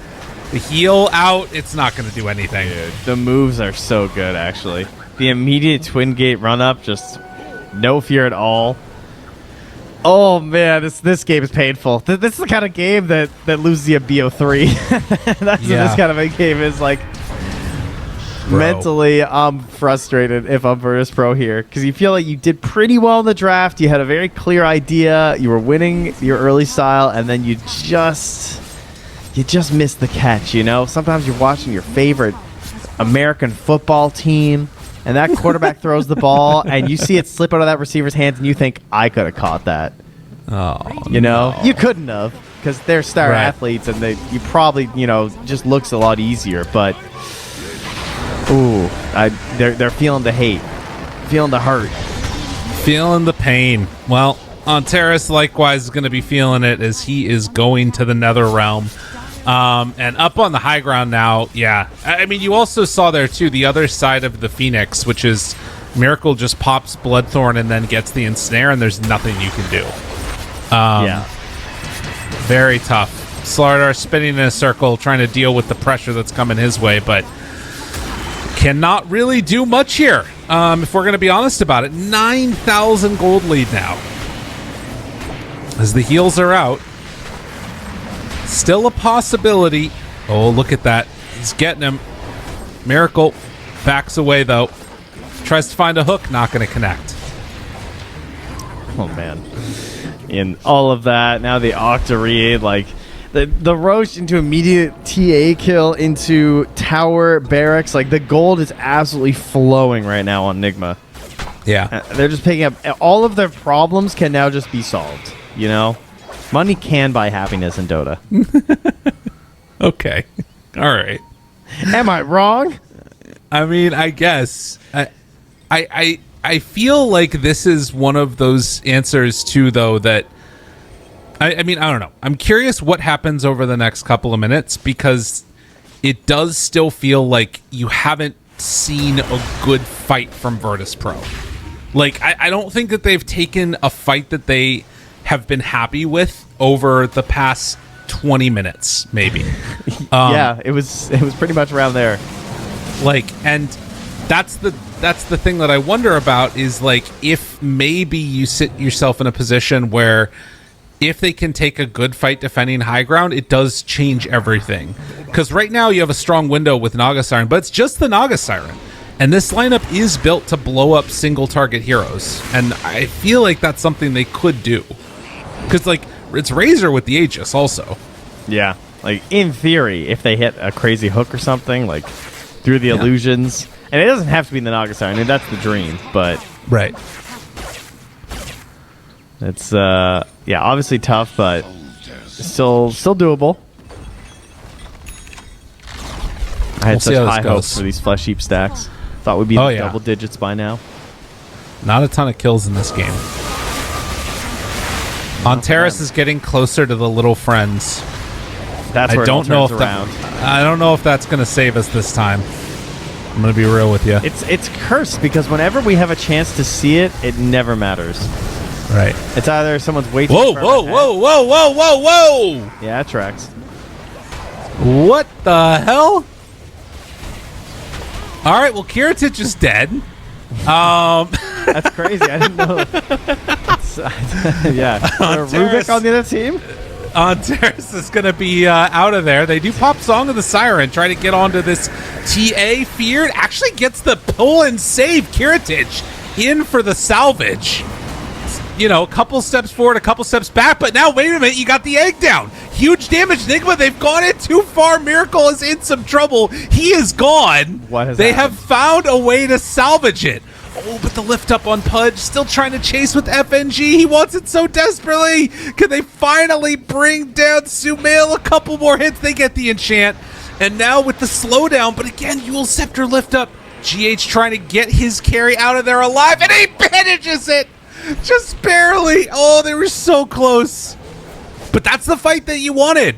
The heal out, it's not going to do anything. Dude, the moves are so good, actually. The immediate Twin Gate run-up, just no fear at all. Oh, man, this game is painful. This is the kind of game that loses you a BO3. That's what this kind of a game is like. Bro. Mentally, I'm frustrated if I'm Virtus Pro here, because you feel like you did pretty well in the draft. You had a very clear idea. You were winning your early style, and then you just missed the catch, you know? Sometimes you're watching your favorite American football team, and that quarterback throws the ball, and you see it slip out of that receiver's hands, and you think, I could have caught that. Oh, you know? No. You couldn't have, because they're star athletes, and you probably, you know, just looks a lot easier, but... Ooh, they're feeling the hate, feeling the hurt, feeling the pain. Well, Ontaris likewise is going to be feeling it as he is going to the Nether Realm. And up on the high ground now, yeah. I mean, you also saw there, too, the other side of the Phoenix, which is Miracle just pops Bloodthorn and then gets the Ensnare, and there's nothing you can do. Yeah. Very tough. Slardar spinning in a circle, trying to deal with the pressure that's coming his way, but... cannot really do much here, if we're going to be honest about it. 9,000 gold lead now. As the heals are out. Still a possibility. Oh, look at that. He's getting him. Miracle backs away, though. Tries to find a hook. Not going to connect. Oh, man. In all of that, now the Octarine, like... The Roche into immediate TA kill into tower barracks. Like, the gold is absolutely flowing right now on Nigma. Yeah. They're just picking up. All of their problems can now just be solved, you know? Money can buy happiness in Dota. Okay. All right. Am I wrong? I mean, I guess. I feel like this is one of those answers, too, though, that... I mean, I don't know. I'm curious what happens over the next couple of minutes, because it does still feel like you haven't seen a good fight from Virtus Pro. Like, I don't think that they've taken a fight that they have been happy with over the past 20 minutes, maybe. Yeah, it was pretty much around there. Like, and that's the thing that I wonder about is, like, if maybe you sit yourself in a position where if they can take a good fight defending high ground, it does change everything. Because right now you have a strong window with Naga Siren, but it's just the Naga Siren. And this lineup is built to blow up single target heroes. And I feel like that's something they could do. Because, like, it's Razor with the Aegis also. Yeah. Like, in theory, if they hit a crazy hook or something, like, through the illusions. And it doesn't have to be in the Naga Siren. I mean, that's the dream, but... Right. It's, yeah, obviously tough, but still doable. I had such high hopes for these Flesh Heap stacks. Thought we'd be in double digits by now. Not a ton of kills in this game. Ontaris is getting closer to the little friends. That's where it all turns around. I don't know if that's going to save us this time. I'm going to be real with you. It's cursed, because whenever we have a chance to see it, it never matters. Right. It's either someone's waiting. Whoa! Yeah, it tracks. What the hell? All right. Well, Kiritich is dead. That's crazy. I didn't know. Yeah. Rubik on the other team. Ontaris is going to be out of there. They do pop Song of the Siren, try to get onto this TA. Feared actually gets the pull and save. Kiritich in for the salvage. You know, a couple steps forward, a couple steps back, but now, wait a minute, you got the egg down. huge damage. Nigma, they've gone in too far. Miracle is in some trouble. He is gone. What has they happened? have found a way to salvage it. Oh, but the lift up on Pudge, still trying to chase with FNG. He wants it so desperately. Can they finally bring down Sumail? A couple more hits, they get the enchant. And now with the slowdown, but again, Yule Scepter lift up. GH trying to get his carry out of there alive, and he manages it! Just barely. Oh, they were so close. But that's the fight that you wanted.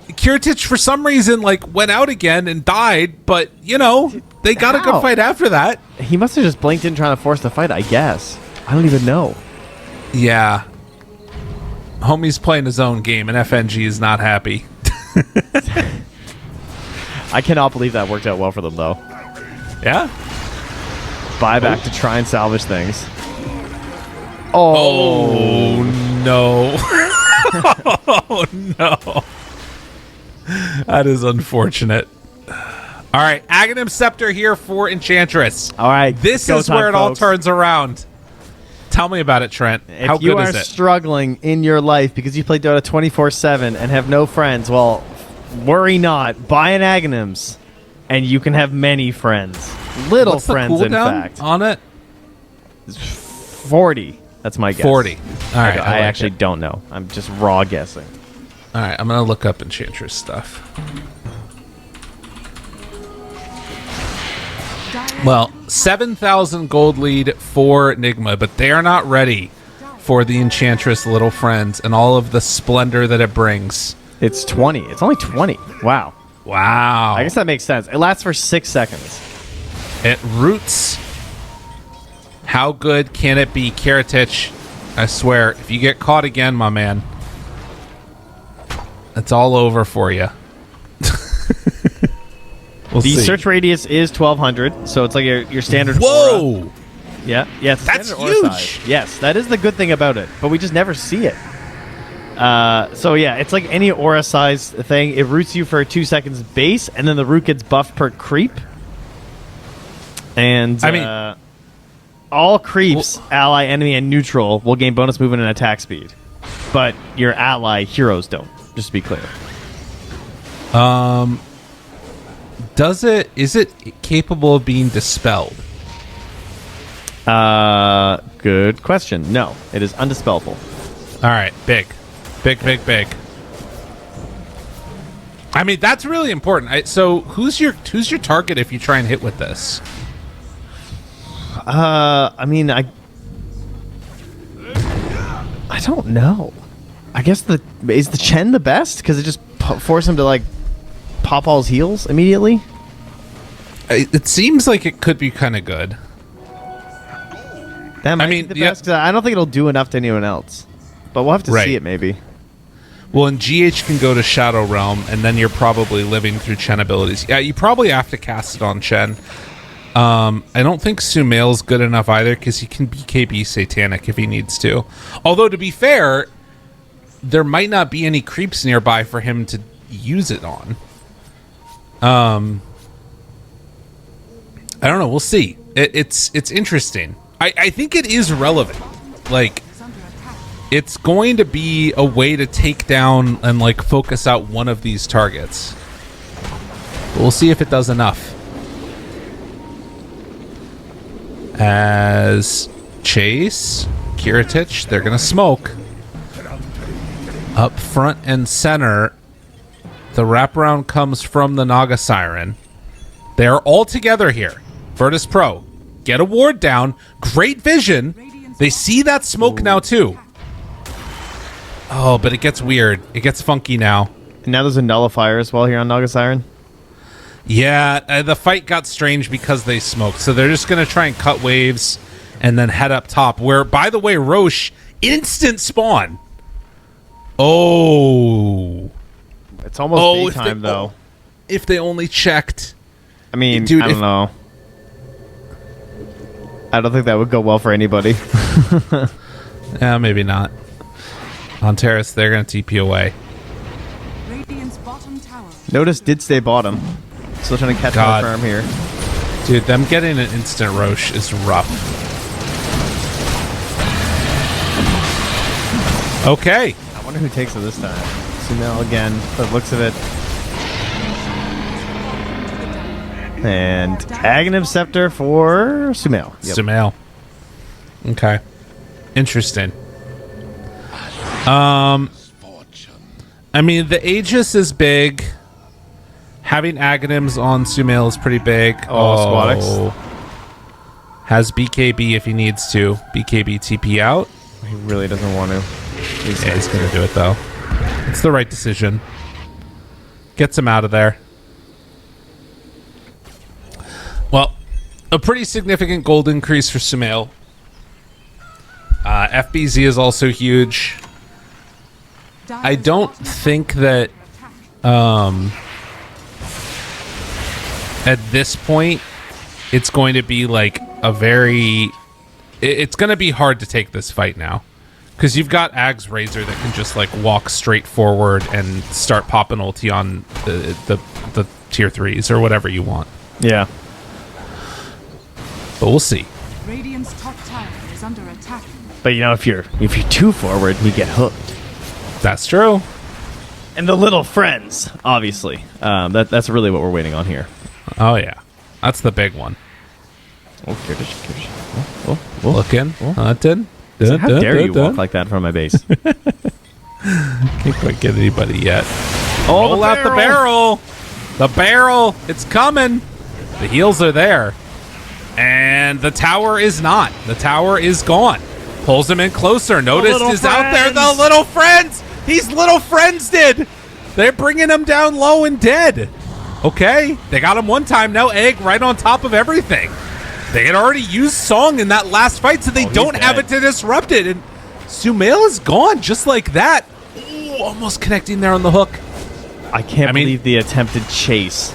Kiritich, for some reason, like, went out again and died, but, you know, they got a good fight after that. He must have just blinked in trying to force the fight, I guess. I don't even know. Yeah. Homie's playing his own game, and FNG is not happy. I cannot believe that worked out well for them, though. Yeah? Buyback to try and salvage things. Oh, no. Oh, no. That is unfortunate. All right, Aghanim Scepter here for Enchantress. All right, this go is time, where it all folks. turns around. Tell me about it, Trent. How If you good are is it? struggling in your life because you play Dota 24/7 and have no friends, well, worry not. Buy an Aghanims, and you can have many friends. Little What's the friends, in cooldown fact. on it? 40. That's my guess. 40. All right, I like actually it. don't know. I'm just raw guessing. All right, I'm gonna look up Enchantress stuff. Well, 7,000 gold lead for Nigma, but they are not ready for the Enchantress Little Friends and all of the splendor that it brings. It's 20. It's only 20. Wow. Wow. I guess that makes sense. It lasts for 6 seconds. It roots. How good can it be, Kiritich? I swear, if you get caught again, my man, it's all over for you. We'll The see. search radius is 1,200, so it's like your standard aura. Whoa! Yeah, yeah, it's That's standard aura huge! size. Yes, that is the good thing about it, but we just never see it. So yeah, it's like any aura size thing. It roots you for 2 seconds base, and then the root gets buffed per creep. And I mean, all creeps, ally, enemy, and neutral will gain bonus movement and attack speed, but your ally heroes don't. Just to be clear. is it capable of being dispelled? Good question. No, it is undispellable. All right, big. I mean, that's really important. So, who's your target if you try and hit with this? I mean, I don't know. I guess is the Chen the best because it just forces him to like pop all his heals immediately. It seems like it could be kind of good. That might be the best. 'Cause I don't think it'll do enough to anyone else, but we'll have to see it maybe. Well, and GH can go to Shadow Realm, and then you're probably living through Chen abilities. Yeah, you probably have to cast it on Chen. I don't think Sumail's good enough either because he can BKB Satanic if he needs to. Although, to be fair, there might not be any creeps nearby for him to use it on. I don't know. We'll see. It's interesting. I think it is relevant. Like, it's going to be a way to take down and like focus out one of these targets. We'll see if it does enough. As Chase, Kiritich, they're gonna smoke. Up front and center, the wraparound comes from the Naga Siren. They are all together here. Virtus Pro, get a ward down. Great vision. They see that smoke now too. Oh, but it gets weird. It gets funky now. And now there's a nullifier as well here on Naga Siren. Yeah, the fight got strange because they smoked. So they're just going to try and cut waves and then head up top. Where, by the way, Roche, instant spawn. Oh. It's almost daytime, though. If they only checked. I mean, dude, I don't know. I don't think that would go well for anybody. Yeah, maybe not. On Terrace, they're going to TP away. Notice did stay bottom. Still trying to catch my firm here. Dude, them getting an instant Roche is rough. Okay. I wonder who takes it this time. Sumail again, by the looks of it. And Aghanim Scepter for Sumail. Yep. Sumail. Okay. Interesting. I mean, the Aegis is big. Having Aghanims on Sumail is pretty big. Squadix. Has BKB if he needs to. BKB TP out. He really doesn't want to. Yeah, he's going to do it, though. It's the right decision. Gets him out of there. Well, a pretty significant gold increase for Sumail. FBZ is also huge. I don't think that at this point it's going to be like a very... It's going to be hard to take this fight now. Because you've got Ag's Razor that can just like walk straight forward and start popping ulti on the tier 3s or whatever you want. Yeah. But we'll see. Radiant's top tower is under attack. But you know, if you're too forward, you get hooked. That's true. And the little friends, obviously. That's really what we're waiting on here. Oh yeah, that's the big one. Oh, Looking, hunting. How dare you walk like that in front of my base? Can't quite get anybody yet. Oh, roll out the barrel. The barrel. It's coming. The heals are there. And the tower is not. The tower is gone. Pulls him in closer. Noticed is out there. The little friends. These little friends did. They're bringing him down low and dead. Okay. They got him one time. Now Egg right on top of everything. They had already used Song in that last fight, so they don't have it to disrupt it. And Sumail is gone just like that. Ooh, almost connecting there on the hook. I can't believe the attempted chase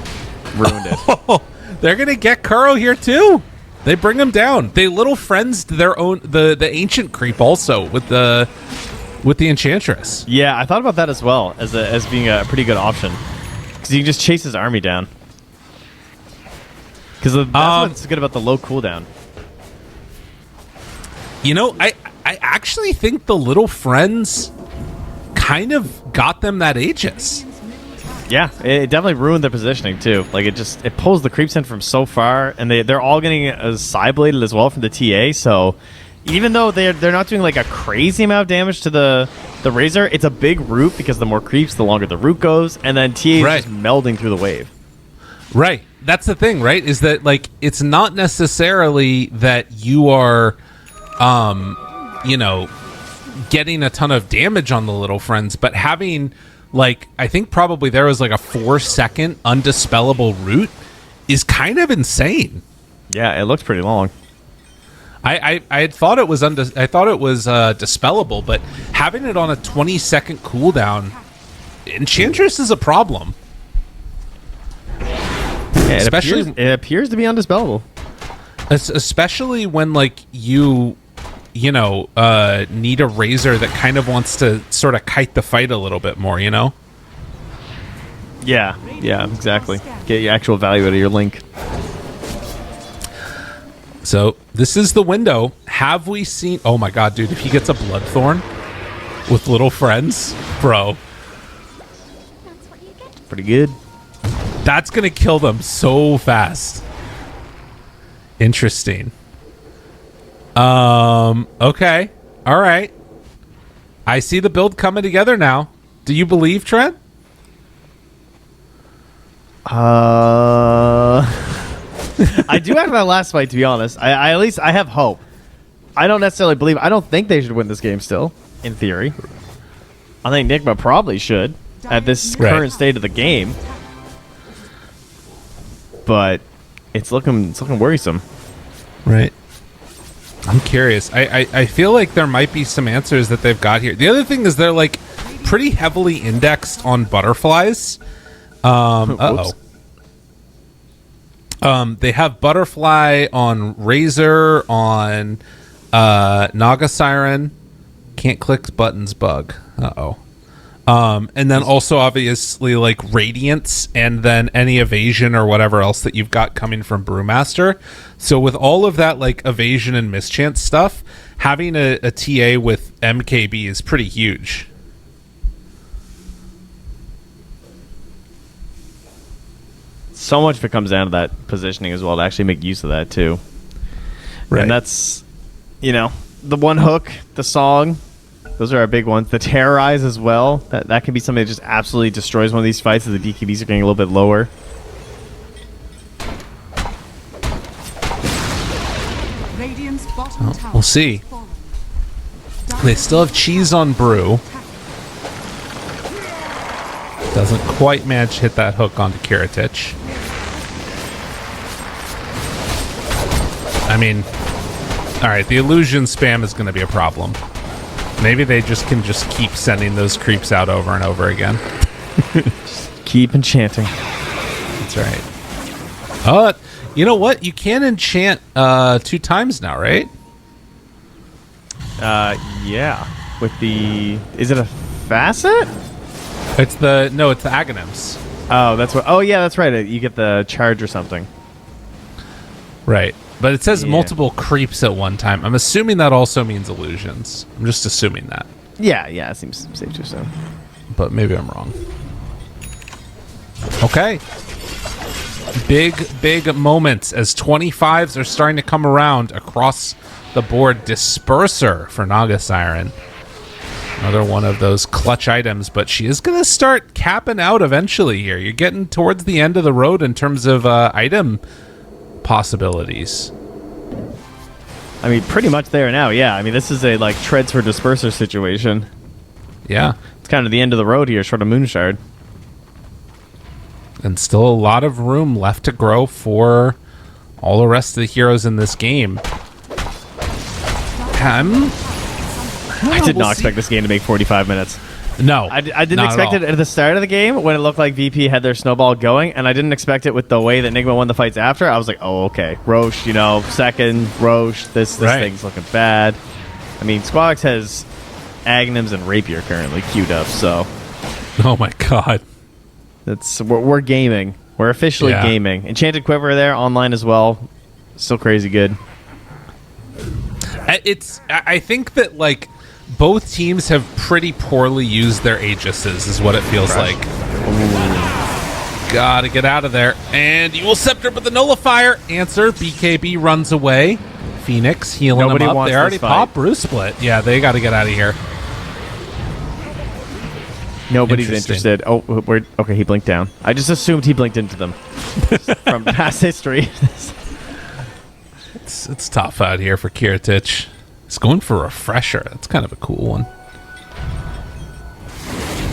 ruined it. They're gonna get Kuro here too. They bring him down. They little friends their own the ancient creep also with the Enchantress. Yeah, I thought about that as well as being a pretty good option because you can just chase his army down. Because that's what's good about the low cooldown. You know, I actually think the little friends kind of got them that Aegis. Yeah, it definitely ruined their positioning too. Like it pulls the creeps in from so far, and they're all getting side bladed as well from the TA. So even though they're not doing like a crazy amount of damage to the Razor, it's a big root because the more creeps, the longer the root goes, and then TA is just melding through the wave. Right. That's the thing, right? Is that like it's not necessarily that you are, getting a ton of damage on the little friends, but having like I think probably there was like a 4-second undispellable root is kind of insane. Yeah, it looks pretty long. I had thought it was dispellable, but having it on a 20-second cooldown, Enchantress is a problem. Yeah, it appears to be undispellable. Especially when like you need a Razor that kind of wants to sort of kite the fight a little bit more, you know? Yeah, exactly. Get your actual value out of your link. So this is the window. Have we seen... Oh my god, dude, if he gets a Bloodthorn with little friends, bro. Pretty good. That's going to kill them so fast. Interesting. Okay. All right. I see the build coming together now. Do you believe, Trent? I do after that last fight, to be honest. I at least I have hope. I don't necessarily believe. I don't think they should win this game still, in theory. I think Nigma probably should at this current state of the game. But it's looking worrisome. Right. I'm curious. I feel like there might be some answers that they've got here. The other thing is they're like pretty heavily indexed on butterflies. They have Butterfly on Razor, on Naga Siren. Can't click buttons bug. And then also obviously like Radiance and then any evasion or whatever else that you've got coming from Brewmaster. So with all of that like evasion and mischance stuff, having a TA with MKB is pretty huge. So much of it comes down to that positioning as well to actually make use of that too. Right. And that's, you know, the one hook, the song. Those are our big ones. The terrorize as well. That can be something that just absolutely destroys one of these fights as the DKBs are getting a little bit lower. Radiant's bottom tower We'll see. has fallen. They still have cheese on brew. Doesn't quite manage to hit that hook onto Kiritich. I mean, all right, the illusion spam is going to be a problem. Maybe they can keep sending those creeps out over and over again. Keep enchanting. That's right. You know what? You can enchant 2 times now, right? Yeah. With the... Is it a facet? It's the Aghanims. Oh, that's what... Oh, yeah, that's right. You get the charge or something. Right. But it says Yeah. multiple creeps at one time. I'm assuming that also means illusions. I'm just assuming that. Yeah, it seems safe to assume. But maybe I'm wrong. Okay. Big moments as 25s are starting to come around across the board. Disperser for Naga Siren. Another one of those clutch items, but she is going to start capping out eventually here. You're getting towards the end of the road in terms of item possibilities. I mean, pretty much there now, yeah. I mean, this is a, like, treads for disperser situation. Yeah. It's kind of the end of the road here, short of Moonshard. And still a lot of room left to grow for all the rest of the heroes in this game. I did not expect this game to make 45 minutes. No. I didn't expect it at the start of the game when it looked like VP had their snowball going, and I didn't expect it with the way that Nigma won the fights after. I was like, oh, okay. Roche, you know, second. Roche, this Right. thing's looking bad. I mean, Squawks has Aghanims and Rapier currently queued up, so Oh my god. we're gaming. We're officially gaming. Enchanted Quiver there, online as well. Still crazy good. I think that, like, both teams have pretty poorly used their Aegises, is what it feels like. Gotta get out of there. And you will Scepter, but the Nullifier. Answer, BKB runs away. Phoenix healing Nobody him up. wants They already this fight. popped Brew Split. Yeah, they gotta get out of here. Nobody's Interesting. interested. Oh, okay, he blinked down. I just assumed he blinked into them from past history. It's tough out here for Kiritich. He's going for Refresher. That's kind of a cool one.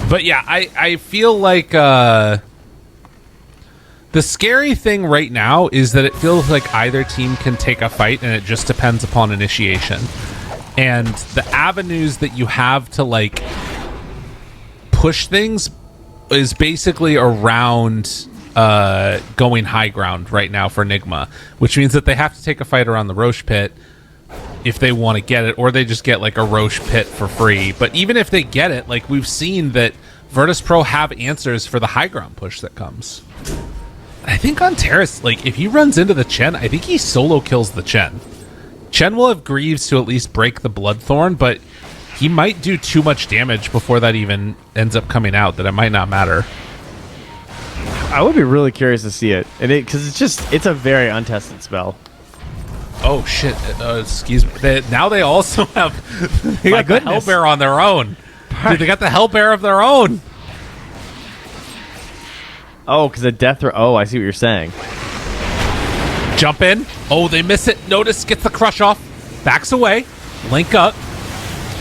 But yeah, I feel like the scary thing right now is that it feels like either team can take a fight, and it just depends upon initiation. And the avenues that you have to, like, push things is basically around going high ground right now for Nigma, which means that they have to take a fight around the Roche pit if they want to get it, or they just get, like, a Roche pit for free. But even if they get it, like, we've seen that Virtus Pro have answers for the high ground push that comes. I think on Terrace, like, if he runs into the Chen, I think he solo kills the Chen. Chen will have Greaves to at least break the Bloodthorn, but he might do too much damage before that even ends up coming out that it might not matter. I would be really curious to see it, because it's a very untested spell. Oh shit! Excuse me. Now they also have they My got the goodness. Hellbear on their own. Dude, they got the Hellbear of their own. Oh, because a death throw. Oh, I see what you're saying. Jump in. Oh, they miss it. Notice gets the crush off. Backs away. Link up.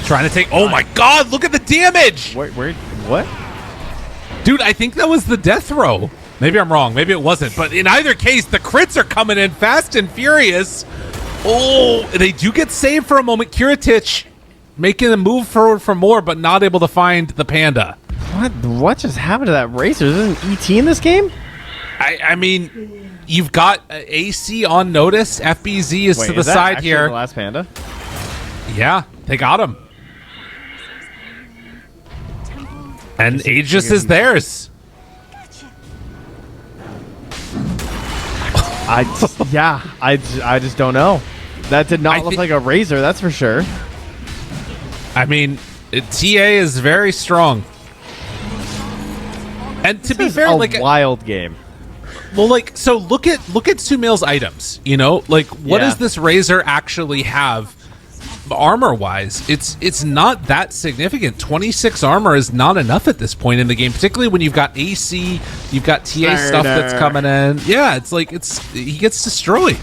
Trying to take. Oh my god! Look at the damage, What? dude. I think that was the death throw. Maybe I'm wrong. Maybe it wasn't. But in either case, the crits are coming in fast and furious. Oh, they do get saved for a moment. Kiritich making a move forward for more, but not able to find the panda. What just happened to that racer? Isn't ET in this game? I mean, you've got AC on notice. FBZ is to the is that side actually here. The last panda. Yeah, they got him. And Aegis is theirs. I just don't know. That did not look like a razor, that's for sure. I mean, TA is very strong. And to be fair, a like, wild game. Well, like, so look at Sumail's items. You know, like, what does this Razor actually have, armor wise? It's not that significant. 26 armor is not enough at this point in the game, particularly when you've got AC, you've got TA stuff that's coming in. Yeah, it's like he gets destroyed.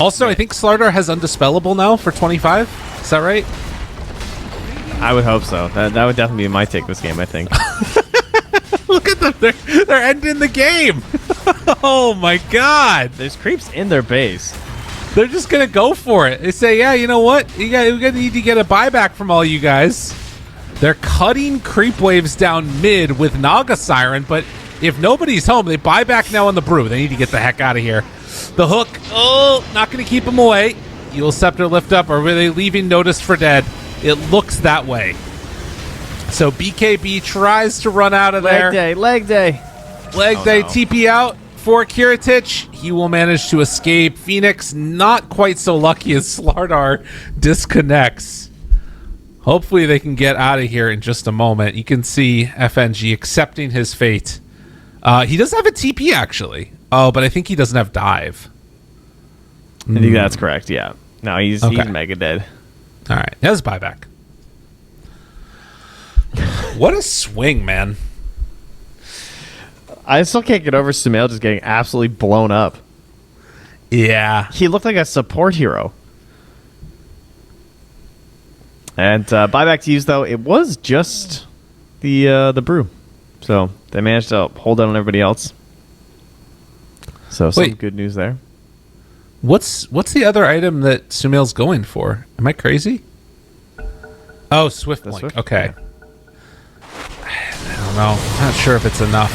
Also, I think Slardar has Undispellable now for 25. Is that right? I would hope so. That would definitely be my take this game, I think. Look at them. They're ending the game. Oh, my God. There's creeps in their base. They're just going to go for it. They say, yeah, you know what? We're going to need to get a buyback from all you guys. They're cutting creep waves down mid with Naga Siren, but if nobody's home, they buy back now on the brew. They need to get the heck out of here. The hook. Oh, not going to keep them away. You'll Scepter lift up. Or are they leaving Notice for dead? It looks that way. So BKB tries to run out of there. Leg day. Leg day, TP out for Kiritich. He will manage to escape. Phoenix not quite so lucky as Slardar disconnects. Hopefully they can get out of here in just a moment. You can see FNG accepting his fate. He does have a TP, actually. Oh, but I think he doesn't have dive. I think that's correct, yeah. No, he's mega dead. All right, that's buyback. What a swing, man. I still can't get over Sumail just getting absolutely blown up. Yeah. He looked like a support hero. And buyback to use, though, it was just the brew. So they managed to hold out on everybody else. So some good news there. What's the other item that Sumail's going for? Am I crazy? Oh, Swift Blink. Okay. Yeah. I don't know. I'm not sure if it's enough.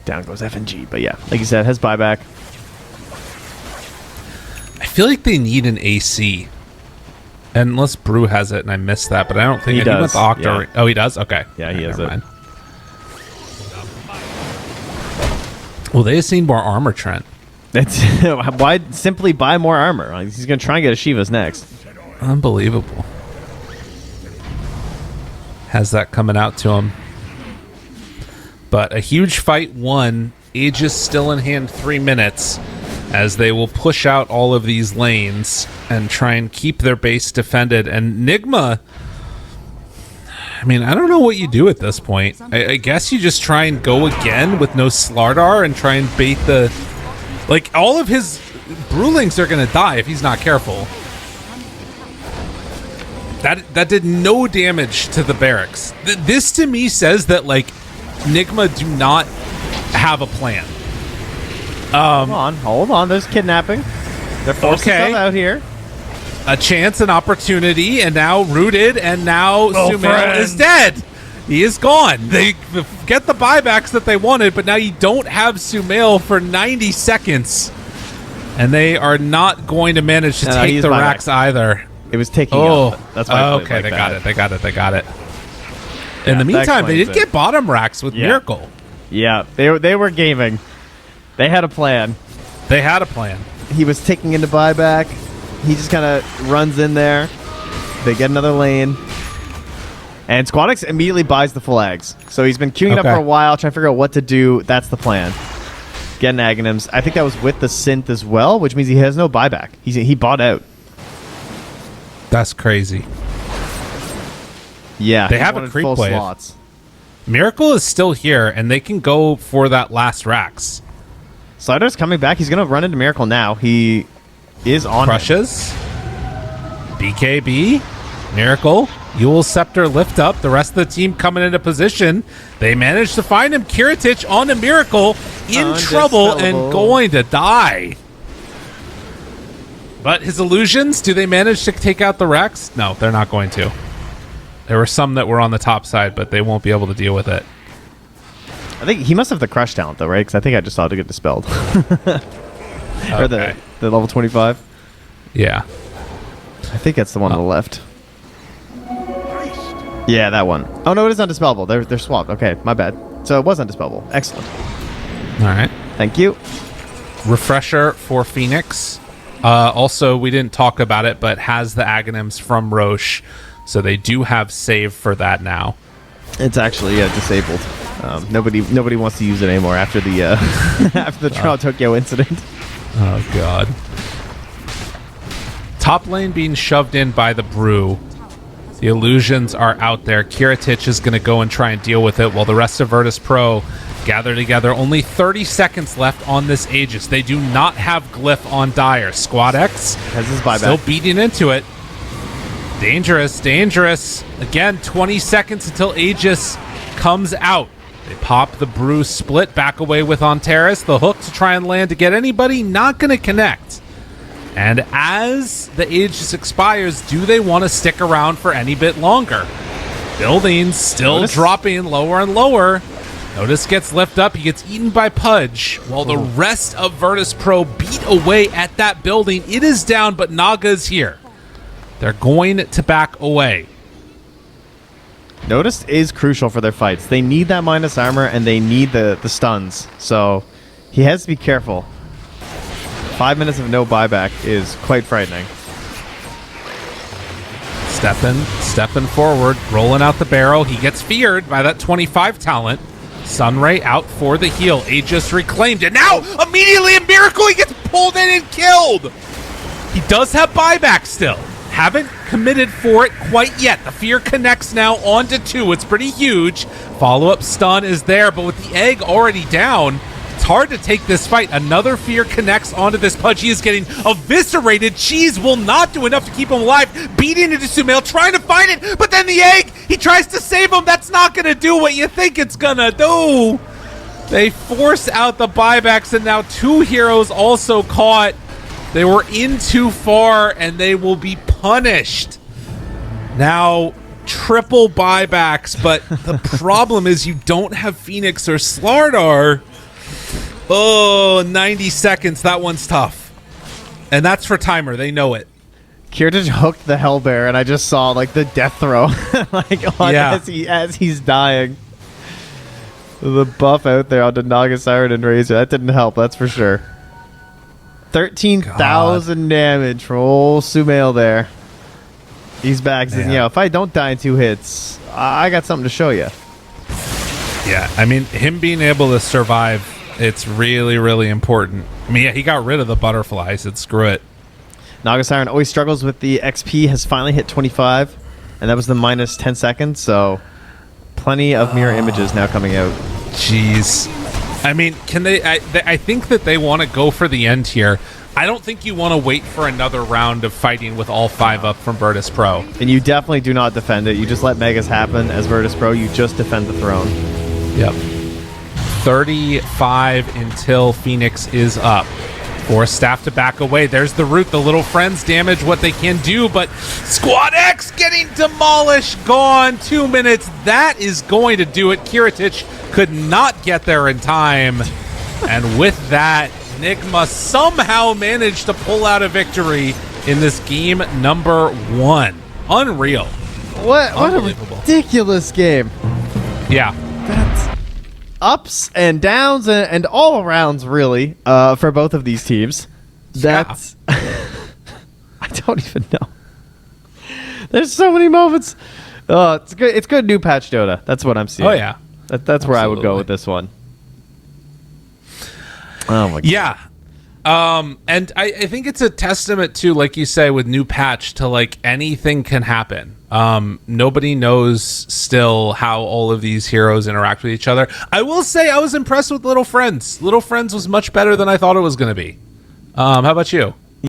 Down goes FNG, but yeah, like you said, has buyback. I feel like they need an AC. Unless Brew has it and I missed that, but I don't think he does. He went the Octa. Yeah. Oh, he does? Okay. Yeah, he has it. Well, they have seen more armor, Trent. That's why simply buy more armor. He's going to try and get a Shiva's next. Unbelievable. Has that coming out to him. But a huge fight won. Aegis still in hand 3 minutes as they will push out all of these lanes and try and keep their base defended. And Nigma, I mean, I don't know what you do at this point. I guess you just try and go again with no Slardar and try and bait the... Like, all of his Brewlings are going to die if he's not careful. That did no damage to the barracks. This, to me, says that, like, Nigma do not have a plan. Hold on. There's kidnapping. They're forcing stuff out here. A chance, an opportunity, and now Rooted, and now Sumail is dead. He is gone. They get the buybacks that they wanted, but now you don't have Sumail for 90 seconds. And they are not going to manage to take the racks either. It was taking up. That's why okay, they got it. In the meantime, they did get bottom racks with Miracle. Yeah, they were gaming. They had a plan. He was taking into buyback. He just kind of runs in there. They get another lane. And Squadix immediately buys the flags. So he's been queuing it up for a while, trying to figure out what to do. That's the plan. Getting Aghanims. I think that was with the synth as well, which means he has no buyback. He bought out. That's crazy. Yeah. They have a creep play. Slots. Miracle is still here, and they can go for that last racks. Slider's coming back. He's going to run into Miracle now. He is on Crushes. BKB. Miracle. Yule Scepter lift up. The rest of the team coming into position. They manage to find him. Kiritich on a Miracle. In trouble and going to die. But his illusions, do they manage to take out the Rex? No, they're not going to. There were some that were on the top side, but they won't be able to deal with it. I think he must have the crush talent, though, right? Because I think I just saw it get dispelled. Or the level 25. Yeah. I think that's the one on the left. Yeah, that one. Oh, no, it is undispellable. They're swapped. Okay, my bad. So it was undispellable. Excellent. All right. Thank you. Refresher for Phoenix. Also, we didn't talk about it, but has the Aghanims from Roche. So they do have save for that now. It's actually disabled. Nobody wants to use it anymore after the after the Toronto Tokyo incident. Oh god. Top lane being shoved in by the Brew. The illusions are out there. Kiritich is going to go and try and deal with it while the rest of Virtus Pro gather together. Only 30 seconds left on this Aegis. They do not have Glyph on Dire. Squad X has his buyback. Still beating into it. Dangerous, dangerous. Again, 20 seconds until Aegis comes out. They pop the Brew split back away with Ontaris. The hook to try and land to get anybody, not going to connect. And as the Aegis expires, do they want to stick around for any bit longer? Buildings still dropping lower and lower. Notice gets lifted up. He gets eaten by Pudge while the rest of Virtus Pro beat away at that building. It is down, but Naga's here. They're going to back away. Notice is crucial for their fights. They need that minus armor and they need the stuns. So he has to be careful. 5 minutes of no buyback is quite frightening. Stepping forward, rolling out the barrel. He gets feared by that 25 talent. Sunray out for the heal. Aegis reclaimed it. Now, immediately a miracle, he gets pulled in and killed. He does have buyback still. Haven't committed for it quite yet. The fear connects now onto 2. It's pretty huge. Follow-up stun is there, but with the egg already down, it's hard to take this fight. Another fear connects onto this Pudge. He is getting eviscerated. Cheese will not do enough to keep him alive. Beating into Sumail, trying to find it, but then the egg, he tries to save him. That's not going to do what you think it's going to do. They force out the buybacks, and now 2 heroes also caught. They were in too far, and they will be punished. Now, triple buybacks, but the problem is you don't have Phoenix or Slardar. Oh, 90 seconds. That one's tough. And that's for timer. They know it. Kiritich hooked the Hellbear, and I just saw like the death throw as he's dying. The buff out there on the Naga Siren and Razor. That didn't help, that's for sure. 13,000 damage from old Sumail there. He's back. Says, if I don't die in 2 hits, I got something to show you. Yeah, I mean, him being able to survive, it's really, really important. I mean, yeah, he got rid of the butterfly. He said, screw it. Naga Siren always struggles with the XP, has finally hit 25, and that was the minus 10 seconds, so plenty of mirror images now coming out. Jeez. I mean, can they... I think that they want to go for the end here. I don't think you want to wait for another round of fighting with all 5 up from Virtus Pro. And you definitely do not defend it. You just let Megas happen as Virtus Pro. You just defend the throne. Yep. 35 until Phoenix is up. Force staff to back away. There's the root. The little friends damage what they can do, but Squad X getting demolished. Gone. 2 minutes. That is going to do it. Kiritich could not get there in time. And with that, Nigma somehow managed to pull out a victory in this game number 1. Unreal. What a ridiculous game. Yeah. That's ups and downs and all arounds, really, for both of these teams. That's... I don't even know. There's so many moments. Oh, it's good. It's good new patch Dota. That's what I'm seeing. Oh, yeah. That's where I would go with this one. Oh, my God. Yeah. And I think it's a testament to, like you say, with new patch, to like anything can happen. Nobody knows still how all of these heroes interact with each other. I will say I was impressed with Little Friends. Little Friends was much better than I thought it was going to be. How about you?